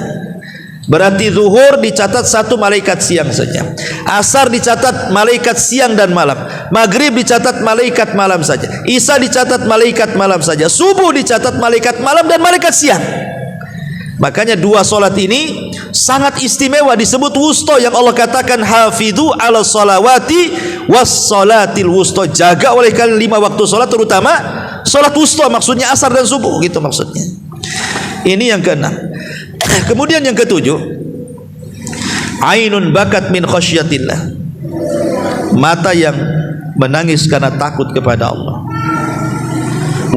Berarti zuhur dicatat satu malaikat siang saja, asar dicatat malaikat siang dan malam, maghrib dicatat malaikat malam saja, isya dicatat malaikat malam saja, subuh dicatat malaikat malam dan malaikat siang. Makanya dua solat ini sangat istimewa, disebut wusto, yang Allah katakan hafidhu ala salawati was salatil wusto. Jaga oleh kalian 5 waktu solat, terutama solat wusto, maksudnya asar dan subuh, gitu maksudnya. Ini yang ke-6. Kemudian yang ke-7, ainun bakat min khasyatillah, mata yang menangis karena takut kepada Allah.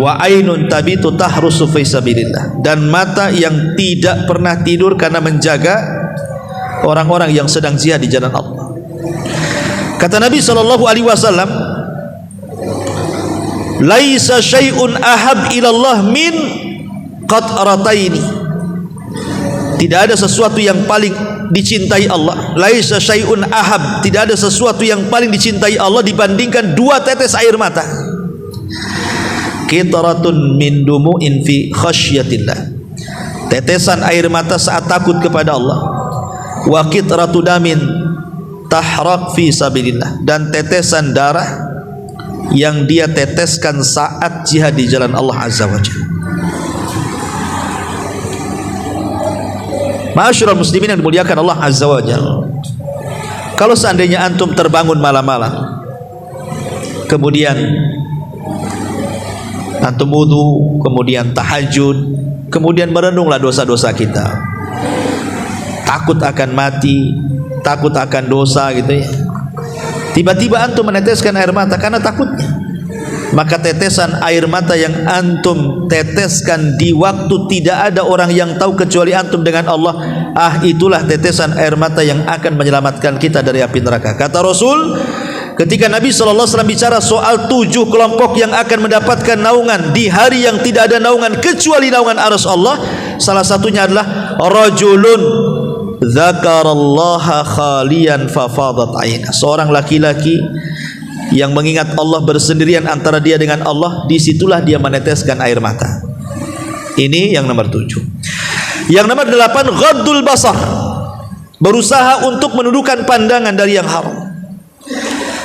Wa ainun tabitu tahrusu fi sabilillah, dan mata yang tidak pernah tidur karena menjaga orang-orang yang sedang jihad di jalan Allah. Kata Nabi sallallahu alaihi wasallam, laisa syai'un ahab ila Allah min qatrataini. Tidak ada sesuatu yang paling dicintai Allah. Laisa syai'un ahab, tidak ada sesuatu yang paling dicintai Allah dibandingkan 2 tetes air mata. Qitratun min dumu'in fi khasyatillah, tetesan air mata saat takut kepada Allah. Wa qitratu damin tahraq fi sabilillah, dan tetesan darah yang dia teteskan saat jihad di jalan Allah azza wajalla. Ma'asyiral muslimin yang dimuliakan Allah azza wajalla, kalau seandainya antum terbangun malam-malam, kemudian antum wudu, kemudian tahajud, kemudian merenunglah dosa-dosa kita, takut akan mati, takut akan dosa gitu ya. Tiba-tiba antum meneteskan air mata karena takutnya, maka tetesan air mata yang antum teteskan di waktu tidak ada orang yang tahu kecuali antum dengan Allah, itulah tetesan air mata yang akan menyelamatkan kita dari api neraka. Kata Rasul, ketika Nabi SAW bicara soal 7 kelompok yang akan mendapatkan naungan di hari yang tidak ada naungan kecuali naungan arsy Allah, salah satunya adalah rajulun dzakarallaha khalian fafadat aina, seorang laki-laki yang mengingat Allah bersendirian antara dia dengan Allah, disitulah dia meneteskan air mata. Ini yang nomor 7. Yang nomor 8, ghaddul basar, berusaha untuk menundukkan pandangan dari yang haram.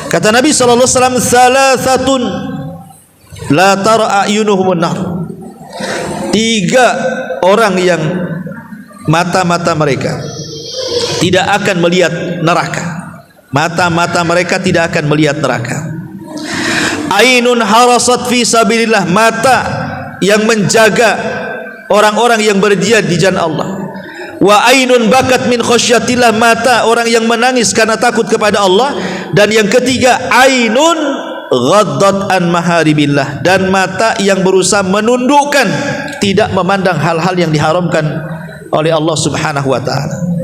Kata Nabi sallallahu alaihi wasallam, salasatun la tara ayunuhumun nar, 3 orang yang mata-mata mereka tidak akan melihat neraka. Mata-mata mereka tidak akan melihat neraka. Ainun harasat fi sabilillah, mata yang menjaga orang-orang yang berjihad di jalan Allah. Wa ainun bakat min khasyatillah, mata orang yang menangis karena takut kepada Allah. Dan yang ketiga, ainun ghaddat an maharibillah, dan mata yang berusaha menundukkan, tidak memandang hal-hal yang diharamkan oleh Allah Subhanahu wa taala.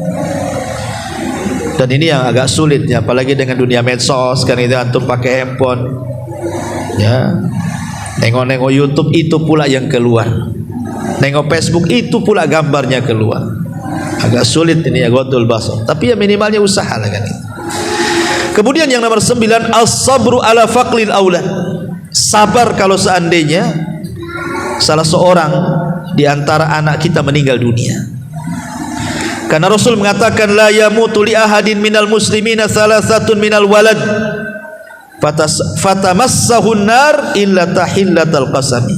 Dan ini yang agak sulit ya, apalagi dengan dunia medsos kan, itu antum pakai handphone ya, nengok-nengok YouTube itu pula yang keluar, nengok Facebook itu pula gambarnya keluar. Agak sulit ini ya, ghaddul basar, tapi ya minimalnya usaha lah kan. Kemudian yang nomor 9, as-sabru ala faqlil aulad, sabar kalau seandainya salah seorang di antara anak kita meninggal dunia. Karena Rasul mengatakan, la yamutu li ahadin minal muslimina salasatun minal walad fatamassahun nar illa tahillatal qasami.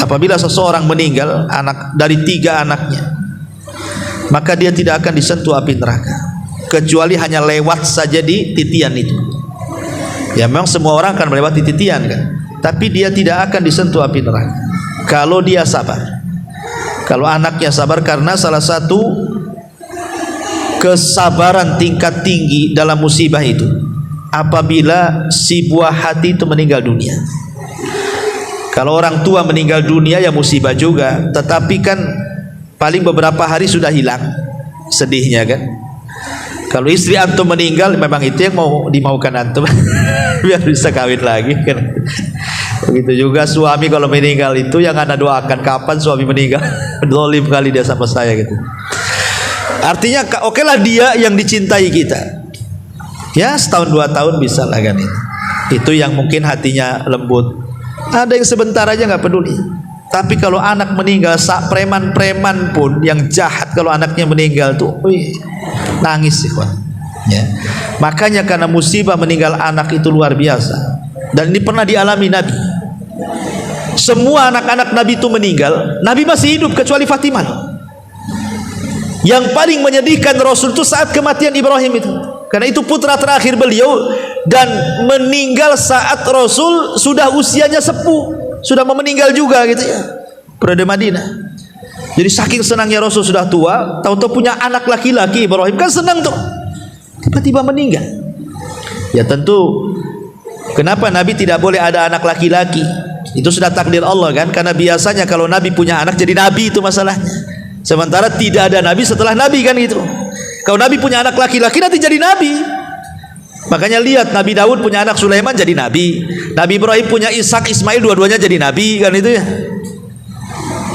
Apabila seseorang meninggal anak dari 3 anaknya, maka dia tidak akan disentuh api neraka kecuali hanya lewat saja di titian itu. Ya memang semua orang akan melewati titian kan, tapi dia tidak akan disentuh api neraka kalau dia sabar. Kalau anaknya sabar, karena salah satu kesabaran tingkat tinggi dalam musibah itu apabila si buah hati itu meninggal dunia. Kalau orang tua meninggal dunia ya musibah juga, tetapi kan paling beberapa hari sudah hilang sedihnya kan. Kalau istri antum meninggal memang itu yang mau dimaukan antum biar bisa kawin lagi kan. Begitu juga suami kalau meninggal itu yang anda doakan kapan suami meninggal. Zalim kali dia sama saya gitu. Artinya oke lah dia yang dicintai kita. Ya setahun 2 tahun bisa lah kan itu. Itu yang mungkin hatinya lembut. Ada yang sebentar aja nggak peduli. Tapi kalau anak meninggal, preman-preman pun yang jahat kalau anaknya meninggal tuh, nangis sih kawan. Ya. Makanya karena musibah meninggal anak itu luar biasa. Dan ini pernah dialami Nabi. Semua anak-anak Nabi itu meninggal, Nabi masih hidup kecuali Fatimah. Yang paling menyedihkan Rasul itu saat kematian Ibrahim itu. Karena itu putra terakhir beliau dan meninggal saat Rasul sudah usianya sepuh. Sudah mau meninggal juga gitu ya, berada Madinah. Jadi saking senangnya Rasul sudah tua, tahu-tahu punya anak laki-laki Ibrahim kan senang tuh. Tiba-tiba meninggal. Ya tentu kenapa Nabi tidak boleh ada anak laki-laki? Itu sudah takdir Allah kan? Karena biasanya kalau Nabi punya anak jadi Nabi itu masalahnya. Sementara tidak ada Nabi setelah Nabi kan gitu. Kalau Nabi punya anak laki-laki nanti jadi Nabi. Makanya lihat Nabi Daud punya anak Sulaiman jadi Nabi. Nabi Ibrahim punya Ishak Ismail dua-duanya jadi Nabi kan itu ya.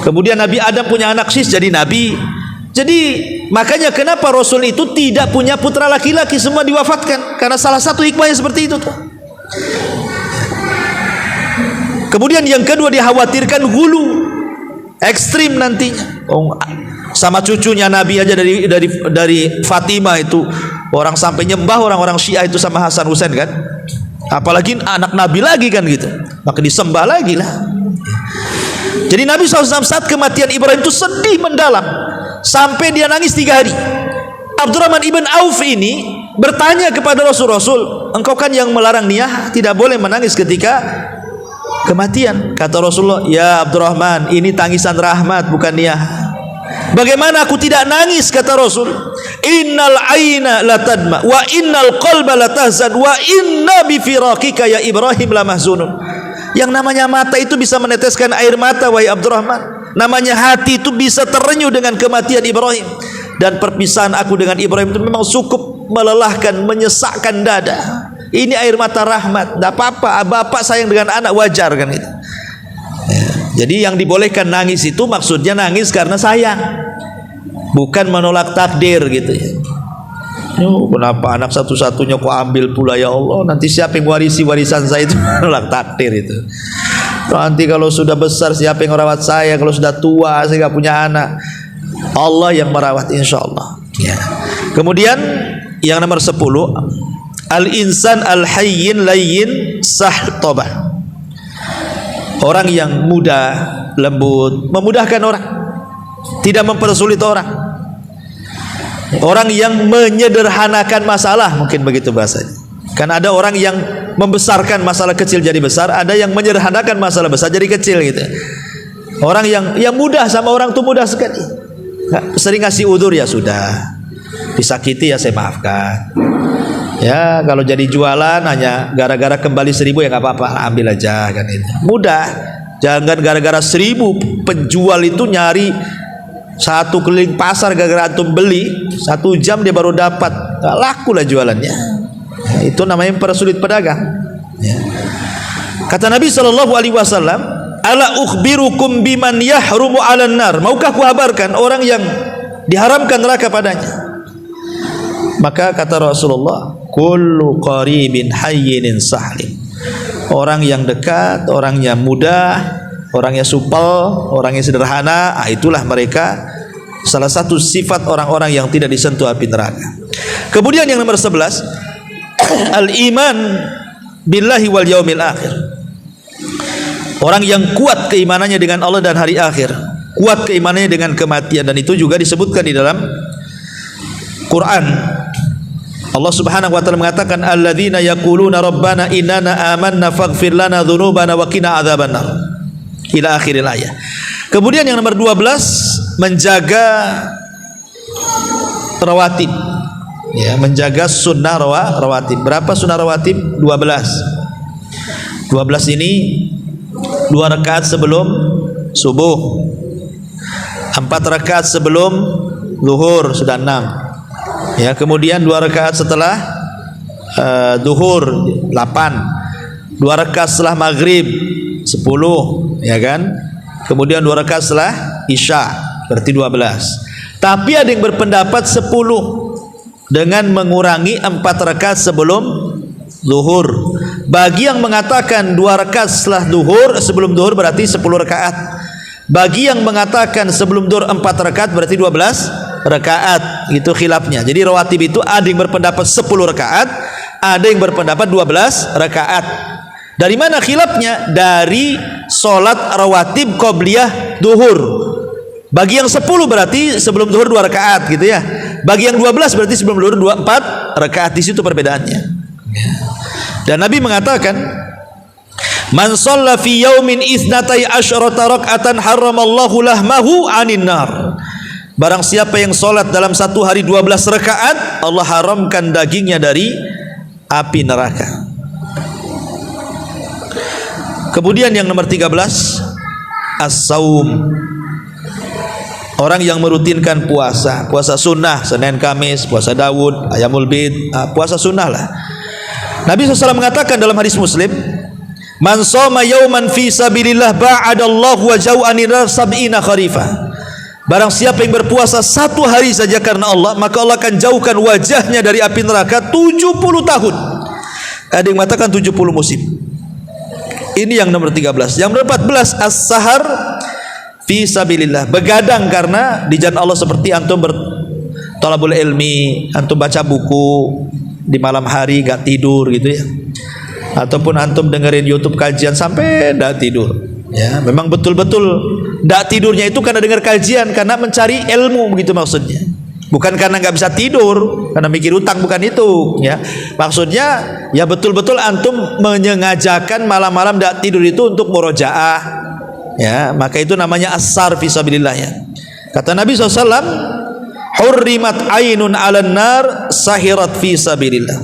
Kemudian Nabi Adam punya anak Sis jadi Nabi. Jadi makanya kenapa Rasul itu tidak punya putra laki-laki, semua diwafatkan. Karena salah satu hikmahnya seperti itu tuh. Kemudian yang kedua dikhawatirkan hulu ekstrim nantinya. Oh, sama cucunya Nabi aja dari Fatimah itu orang sampai nyembah orang-orang Syiah itu sama Hasan Husain kan. Apalagi anak Nabi lagi kan gitu. Maka disembah lagi lah. Jadi Nabi SAW saat kematian Ibrahim itu sedih mendalam sampai dia nangis 3 hari. Abdurrahman ibn Auf ini bertanya kepada Rasul, engkau kan yang melarang niyah, tidak boleh menangis ketika kematian. Kata Rasulullah, ya Abdurrahman, ini tangisan rahmat bukan niyah. Bagaimana aku tidak nangis, kata Rasul. Innal aina la tadma wa innal qalba la tahzan wa inna bi firaqika ya Ibrahim la mahzunun. Yang namanya mata itu bisa meneteskan air mata wahai Abdurrahman. Namanya hati itu bisa terenyuh dengan kematian Ibrahim. Dan perpisahan aku dengan Ibrahim itu memang cukup melelahkan, menyesakkan dada. Ini air mata rahmat. Tidak apa-apa, bapak sayang dengan anak, wajar kan itu. Jadi yang dibolehkan nangis itu maksudnya nangis karena sayang, bukan menolak takdir gitu ya. Kenapa anak satu-satunya kok ambil pula ya Allah? Nanti siapa yang warisi warisan saya itu? Menolak takdir itu. Nanti kalau sudah besar siapa yang merawat saya? Kalau sudah tua saya nggak punya anak, Allah yang merawat insya Allah ya. Kemudian yang nomor 10, al-insan al-hayyin layyin sahtabah. Orang yang mudah, lembut, memudahkan orang, tidak mempersulit orang. Orang yang menyederhanakan masalah, mungkin begitu bahasanya. Kan ada orang yang membesarkan masalah kecil jadi besar, ada yang menyederhanakan masalah besar jadi kecil gitu. Orang yang mudah sama orang itu mudah sekali. Sering ngasih udzur ya sudah, disakiti ya saya maafkan. Ya kalau jadi jualan hanya gara-gara kembali 1000 ya nggak apa-apa, ambil aja kan itu. Mudah. Jangan gara-gara 1000 penjual itu nyari satu keliling pasar gara-gara antum beli 1 jam dia baru dapat, nggak laku lah jualannya. Ya, itu namanya mempersulit pedagang. Ya. Kata Nabi SAW, ala ukhbirukum biman yahrumu 'alan nar. Maukah ku kabarkan orang yang diharamkan neraka padanya? Maka kata Rasulullah, kullu qaribin hayyinin sahlim. Orang yang dekat, orang yang mudah, orang yang supel, orang yang sederhana, itulah mereka salah satu sifat orang-orang yang tidak disentuh api neraka. Kemudian yang nomor 11, al-iman billahi wal yaumil akhir. Orang yang kuat keimanannya dengan Allah dan hari akhir, kuat keimanannya dengan kematian, dan itu juga disebutkan di dalam Quran. Allah Subhanahu wa taala mengatakan alladzina yaquluna rabbana innana amanna faghfir lana dzunubana wa qina adzabannar ila akhiril ayat. Kemudian yang nomor 12, menjaga rawatib, ya, menjaga sunnah rawatib. Berapa sunnah rawatib? 12. 12 ini 2 rakaat sebelum subuh, 4 rakaat sebelum zuhur, sudah 6 ya. Kemudian 2 rakaat setelah zuhur, 8. 2 rakaat setelah maghrib, 10 ya kan. Kemudian 2 rakaat setelah isya, berarti 12. Tapi ada yang berpendapat 10 dengan mengurangi 4 rakaat sebelum zuhur. Bagi yang mengatakan 2 rakaat setelah zuhur, sebelum zuhur berarti 10 rakaat. Bagi yang mengatakan sebelum zuhur 4 rakaat berarti 12 rakaat. Itu khilafnya. Jadi rawatib itu ada yang berpendapat 10 rakaat, ada yang berpendapat 12 rakaat. Dari mana khilafnya? Dari solat rawatib qabliyah zuhur. Bagi yang 10 berarti sebelum zuhur 2 rakaat gitu ya. Bagi yang 12 berarti sebelum zuhur 4 rakaat. Di situ perbedaannya. Dan Nabi mengatakan, man shalla fi yaumin itsnatai asyrata rak'atan haramallahu lahmahu 'anin nar. Barang siapa yang salat dalam satu hari 12 rakaat, Allah haramkan dagingnya dari api neraka. Kemudian yang nomor 13, as-saum. Orang yang merutinkan puasa, puasa sunnah, Senin Kamis, puasa Daud, Ayamul Bid, puasa sunnah lah. Nabi SAW mengatakan dalam hadis Muslim, man shoma yauman fi sabilillah ba'adallahu wajhahu anirar sab'ina kharifah. Barang siapa yang berpuasa satu hari saja karena Allah, maka Allah akan jauhkan wajahnya dari api neraka 70 tahun. Ada yang mengatakan 70 musim. Ini yang nomor 13. Yang nomor 14, as-sahar fi sabilillah, begadang karena di jalan Allah, seperti antum bertolabul ilmi, antum baca buku di malam hari gak tidur gitu ya, ataupun antum dengerin YouTube kajian sampai gak tidur ya. Memang betul-betul gak tidurnya itu karena dengar kajian, karena mencari ilmu, begitu maksudnya. Bukan karena gak bisa tidur, karena mikir utang, bukan itu ya. Maksudnya ya betul-betul antum menyengajakan malam-malam gak tidur itu untuk murojaah ya, maka itu namanya as-sar fi sabilillah ya. Kata Nabi SAW, hurrimat ainun 'alan nar sahirat fi sabilillah.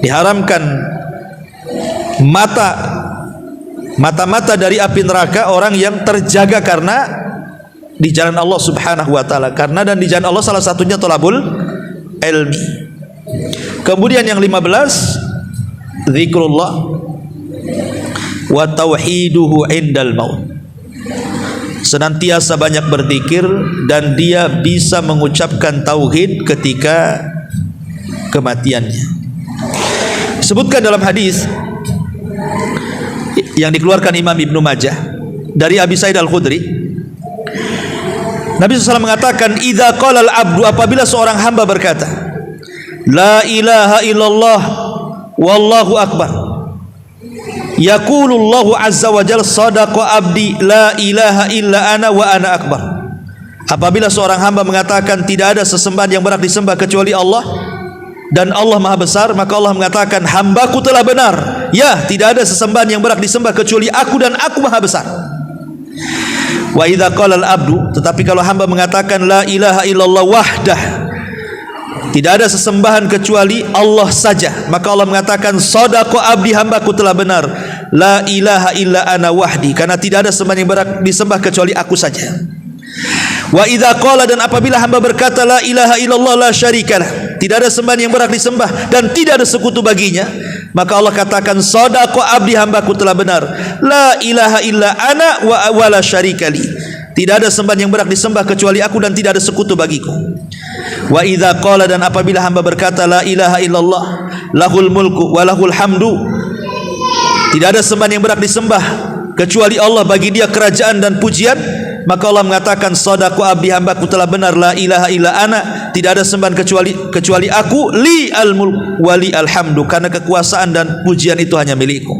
Diharamkan mata-mata dari api neraka orang yang terjaga karena di jalan Allah Subhanahu wa taala. Karena dan di jalan Allah salah satunya thalabul ilmi. Kemudian yang 15, zikrullah wa tauhiduhu indal maut. Senantiasa banyak berzikir dan dia bisa mengucapkan tauhid ketika kematiannya. Disebutkan dalam hadis yang dikeluarkan Imam Ibnu Majah dari Abi Sa'id Al-Khudri, Nabi SAW mengatakan, idza qala al-'abdu, apabila seorang hamba berkata, la ilaha illallah wallahu akbar, yaqulullahu azza wa jalla sadaqa abdi la ilaha illa ana wa ana akbar. Apabila seorang hamba mengatakan tidak ada sesembahan yang berhak disembah kecuali Allah dan Allah Maha Besar, maka Allah mengatakan hambaku telah benar. Ya, tidak ada sesembahan yang berhak disembah kecuali aku dan aku Maha Besar. Wa idza qala al-abdu, tetapi kalau hamba mengatakan la ilaha illallah wahdah, tidak ada sesembahan kecuali Allah saja, maka Allah mengatakan shadaqa abdi, hambaku telah benar, la ilaha illa ana wahdi, karena tidak ada sembahan yang berhak disembah kecuali aku saja. Wa idza qala, dan apabila hamba berkata la ilaha illallah la syarikalah, tidak ada sembahan yang berhak disembah dan tidak ada sekutu baginya, maka Allah katakan shadaqa abdi, hambaku telah benar, la ilaha illa ana wa la syarikali, tidak ada sembahan yang berhak disembah kecuali aku dan tidak ada sekutu bagiku. Wa idza qala, dan apabila hamba berkata la ilaha illallah lahul mulku wa lahul hamdu, tidak ada sembahan yang berhak disembah kecuali Allah, bagi dia kerajaan dan pujian, maka Allah mengatakan shadaqa abdi, hambaku telah benar, la ilaha illa ana, tidak ada sembahan kecuali aku, li al mulk wa li alhamdu, karena kekuasaan dan pujian itu hanya milikku.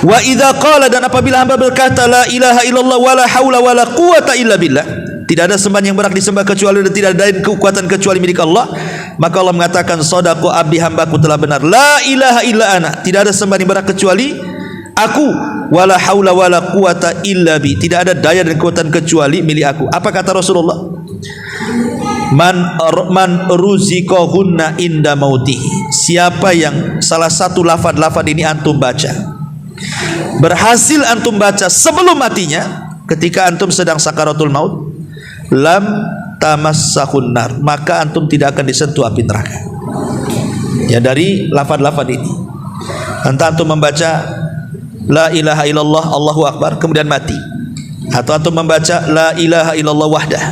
Wa idza qala, dan apabila hamba berkata la ilaha illallah wa la haula wa la quwata illa billah, tidak ada sembahan yang berhak disembah kecuali dan tidak ada kekuatan kecuali milik Allah, maka Allah mengatakan shadaqa abdi, hambaku telah benar, la ilaha illa ana, tidak ada sembahan yang berhak kecuali aku, wala haula wala quwata illa bi, tidak ada daya dan kekuatan kecuali milik aku. Apa kata Rasulullah? man ruziqahunna inda mautihi. Siapa yang salah satu lafaz-lafaz ini antum baca, berhasil antum baca sebelum matinya, ketika antum sedang sakaratul maut, lam tamassahun nar, maka antum tidak akan disentuh api neraka. Ya, dari lafaz-lafaz ini. Entah antum membaca la ilaha illallah Allahu akbar kemudian mati, atau antum membaca la ilaha illallah wahdah,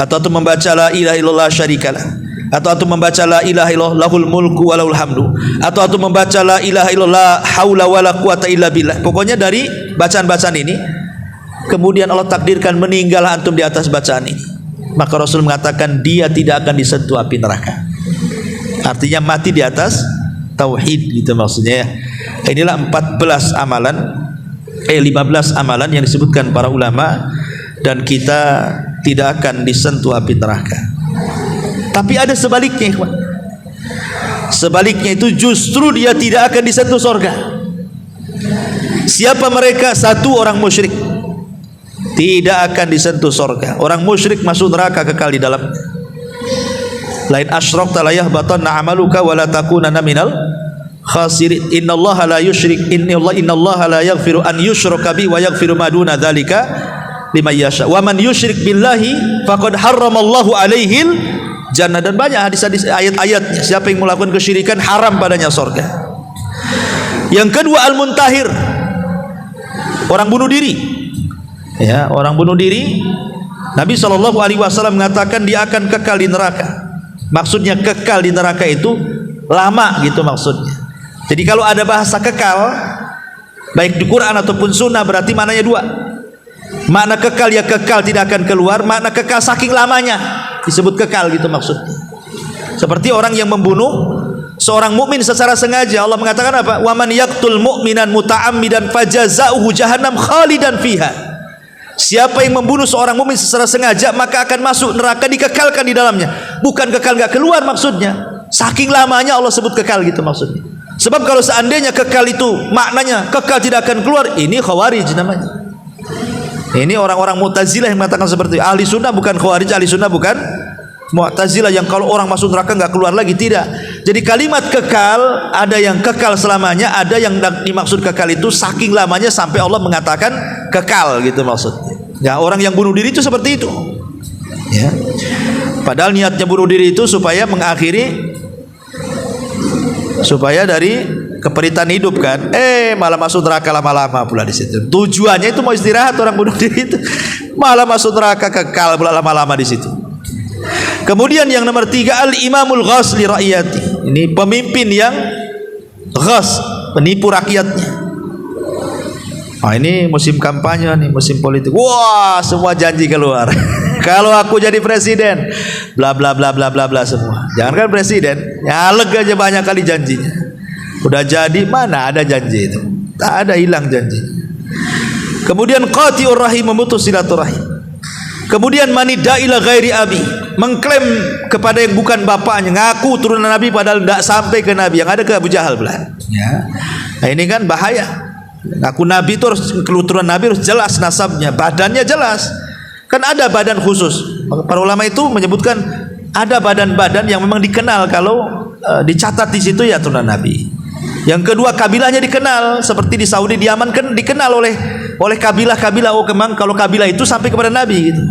atau antum membaca la ilaha illallah syarikalah, atau antum membaca la ilaha illallah lahul mulku wa lahul hamdu, atau antum membaca la ilaha illallah haula wala quwata illa billah. Pokoknya dari bacaan-bacaan ini kemudian Allah takdirkan meninggal antum di atas bacaan ini, maka Rasul mengatakan dia tidak akan disentuh api neraka. Artinya mati di atas tauhid, gitu maksudnya ya. Inilah 15 amalan yang disebutkan para ulama, dan kita tidak akan disentuh api neraka. Tapi ada sebaliknya, ikhwan. Sebaliknya itu justru dia tidak akan disentuh surga. Siapa mereka? Satu, orang musyrik tidak akan disentuh surga. Orang musyrik masuk neraka kekal di dalam. Lain asyrakta la yahbatanna amaluka wa la takunanna minal khasirin. Innallaha la yusyrik innallaha la yaghfiru an yushraka bi wa yaghfiru ma duna dzalika liman yasha. Wa man yusyrik billahi faqad harramallahu alaihil jannah. Dan banyak hadis-hadis ayat-ayatnya, siapa yang melakukan kesyirikan haram padanya surga. Yang kedua, al-muntahir, orang bunuh diri. Ya, orang bunuh diri, Nabi SAW mengatakan dia akan kekal di neraka. Maksudnya kekal di neraka itu lama, gitu maksudnya. Jadi kalau ada bahasa kekal baik di Quran ataupun sunnah, berarti maknanya dua. Makna kekal ya kekal tidak akan keluar, makna kekal saking lamanya disebut kekal, gitu maksudnya. Seperti orang yang membunuh seorang mukmin secara sengaja, Allah mengatakan apa? Wa man yaqtul mu'minan muta'ammidan fajazaohu jahannam khalidan fiha. Siapa yang membunuh seorang mukmin secara sengaja, maka akan masuk neraka, dikekalkan di dalamnya. Bukan kekal enggak keluar maksudnya. Saking lamanya Allah sebut kekal, gitu maksudnya. Sebab kalau seandainya kekal itu maknanya kekal tidak akan keluar, ini khawarij namanya. Ini orang-orang Mu'tazilah yang mengatakan seperti itu. Ahli sunnah bukan khawarij, ahli sunnah bukan Mu'tazilah yang kalau orang masuk neraka enggak keluar lagi, tidak. Jadi kalimat kekal ada yang kekal selamanya, ada yang dimaksud kekal itu saking lamanya sampai Allah mengatakan kekal, gitu maksudnya. Ya, orang yang bunuh diri itu seperti itu. Ya. Padahal niatnya bunuh diri itu supaya mengakhiri, supaya dari keperitan hidup kan. Malah masuk neraka lama-lama pula di situ. Tujuannya itu mau istirahat, orang bunuh diri itu malah masuk neraka kekal pula lama-lama di situ. Kemudian yang nomor 3, al-imamul ghas li ra'iyati. Ini pemimpin yang ghas, penipu rakyatnya. Ini musim kampanye nih, musim politik. Wah, semua janji keluar. Kalau aku jadi presiden, bla bla bla bla bla bla semua. Jangankan presiden, nyalek aja banyak kali janjinya. Udah jadi, mana ada janji itu? Tak ada, hilang janji. Kemudian qati'ur rahim, memutus silaturahim. Kemudian manida ila ghairi abi, mengklaim kepada yang bukan bapaknya, ngaku turunan Nabi padahal tidak sampai ke Nabi, yang ada ke Abu Jahal pula. Ya. Nah, ini kan bahaya. Ngaku Nabi itu harus, keturunan Nabi harus jelas nasabnya, badannya jelas. Kan ada badan khusus. Para ulama itu menyebutkan ada badan-badan yang memang dikenal kalau dicatat di situ ya turunan Nabi. Yang kedua, kabilahnya dikenal, seperti di Saudi, di Yaman kan dikenal oleh kabilah-kabilah. Oh, memang kalau kabilah itu sampai kepada Nabi, gitu.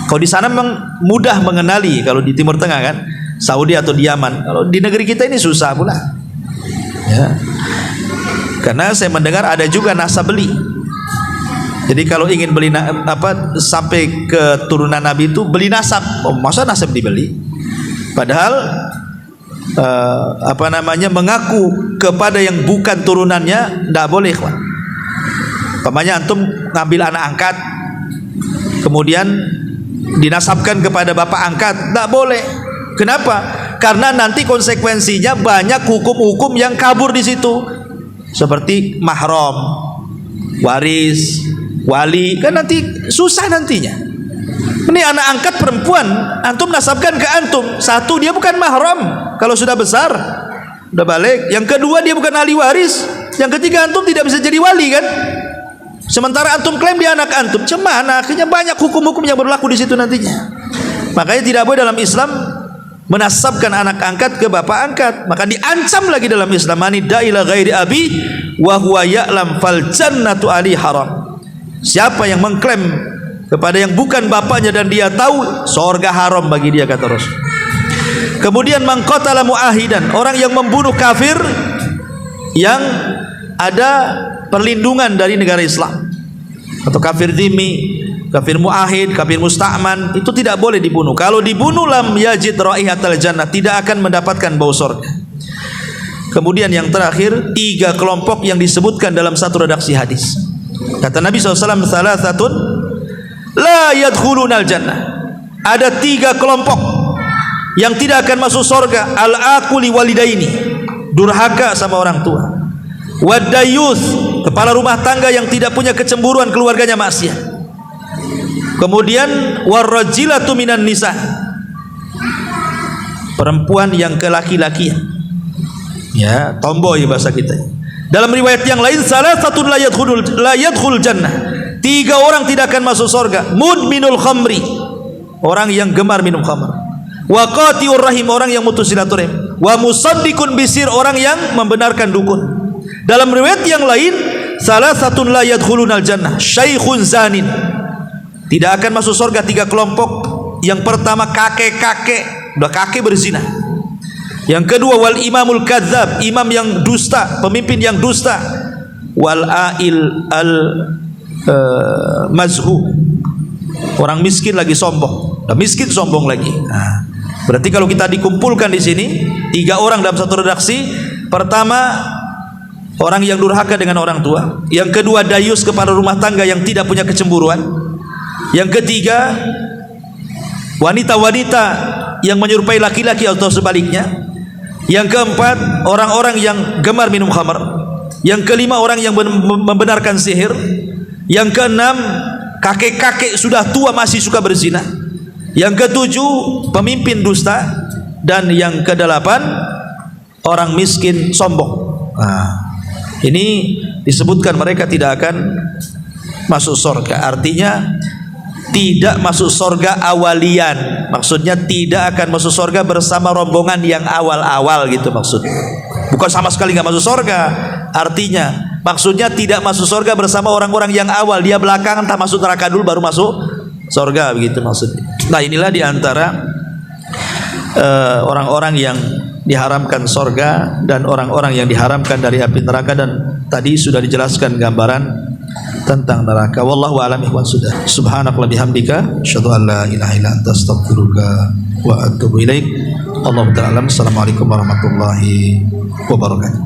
Kalau di sana memang mudah mengenali, kalau di Timur Tengah kan, Saudi atau di Yaman. Kalau di negeri kita ini susah pula. Ya. Karena saya mendengar ada juga nasab beli. Jadi kalau ingin beli sampai ke turunan Nabi itu beli nasab. Oh, masa nasab dibeli? Padahal mengaku kepada yang bukan turunannya tidak boleh, kawan. Umpamanya antum ngambil anak angkat, kemudian dinasabkan kepada bapak angkat, tidak boleh. Kenapa? Karena nanti konsekuensinya banyak hukum-hukum yang kabur di situ. Seperti mahram, waris, wali, kan nanti susah nantinya. Ini anak angkat perempuan, antum nasabkan ke antum. Satu, dia bukan mahram kalau sudah besar, udah balik. Yang kedua, dia bukan ahli waris. Yang ketiga, antum tidak bisa jadi wali kan. Sementara antum klaim dia anak antum, cuman akhirnya banyak hukum-hukum yang berlaku di situ nantinya. Makanya tidak boleh dalam Islam menasabkan anak angkat ke bapak angkat. Maka diancam lagi dalam Islam, manidda ila ghairi abi wa huwa ya'lam fal jannatu ali haram. Siapa yang mengklaim kepada yang bukan bapaknya dan dia tahu, surga haram bagi dia, kata Rasul. Kemudian man qatala muahidan, orang yang membunuh kafir yang ada perlindungan dari negara Islam, atau kafir dhimmi, kafir muahid, kafir musta'man, itu tidak boleh dibunuh. Kalau dibunuh lam yajid raihatal jannah, tidak akan mendapatkan bau surga. Kemudian yang terakhir, 3 kelompok yang disebutkan dalam satu redaksi hadis. Kata Nabi SAW, salasatun la yadkhulunal jannah. Ada 3 kelompok yang tidak akan masuk surga. Al-aquli walidaini, durhaka sama orang tua. Wadayuth, kepala rumah tangga yang tidak punya kecemburuan keluarganya maksiat. Kemudian warrajilatu minan nisa, perempuan yang kelaki-lakian, ya, tomboy bahasa kita. Dalam riwayat yang lain, salasatun la yadkhul jannah, 3 orang tidak akan masuk surga. Mudminul khamri, orang yang gemar minum khamr. Wa qati'ur rahim, orang yang mutus silaturahim. Wa musaddiqun bisir, orang yang membenarkan dukun. Dalam riwayat yang lain, salasatun la yadkhulunal jannah, syaikhun zanin, tidak akan masuk surga 3 kelompok. Yang pertama, kakek-kakek, udah kakek berzina. Yang kedua, wal imamul kadzab, imam yang dusta, pemimpin yang dusta. Wal ail al mazhu, orang miskin lagi sombong. Nah, miskin sombong lagi. Nah, berarti kalau kita dikumpulkan di sini 3 orang dalam satu redaksi. Pertama, orang yang durhaka dengan orang tua. Yang kedua, dayus, kepala rumah tangga yang tidak punya kecemburuan. Yang ketiga, wanita-wanita yang menyerupai laki-laki atau sebaliknya. Yang keempat, orang-orang yang gemar minum khamar. Yang kelima, orang yang membenarkan sihir. Yang keenam, kakek-kakek sudah tua masih suka berzina. Yang ketujuh, pemimpin dusta. Dan yang kedelapan, orang miskin sombong. Nah, ini disebutkan mereka tidak akan masuk surga. Artinya tidak masuk surga awalian, maksudnya tidak akan masuk surga bersama rombongan yang awal-awal gitu maksudnya. Bukan sama sekali nggak masuk surga, artinya maksudnya tidak masuk surga bersama orang-orang yang awal, dia belakangan tak masuk neraka dulu baru masuk surga, begitu maksudnya. Nah, inilah diantara orang-orang yang diharamkan surga dan orang-orang yang diharamkan dari api neraka, dan tadi sudah dijelaskan gambaran tentang neraka. Wallahu a'lam bishawab. Subhanakallahumma bihamdika asyhadu an la ilaha illa anta astaghfiruka wa atubu ilaik. Allahu ta'ala. Assalamualaikum warahmatullahi wabarakatuh.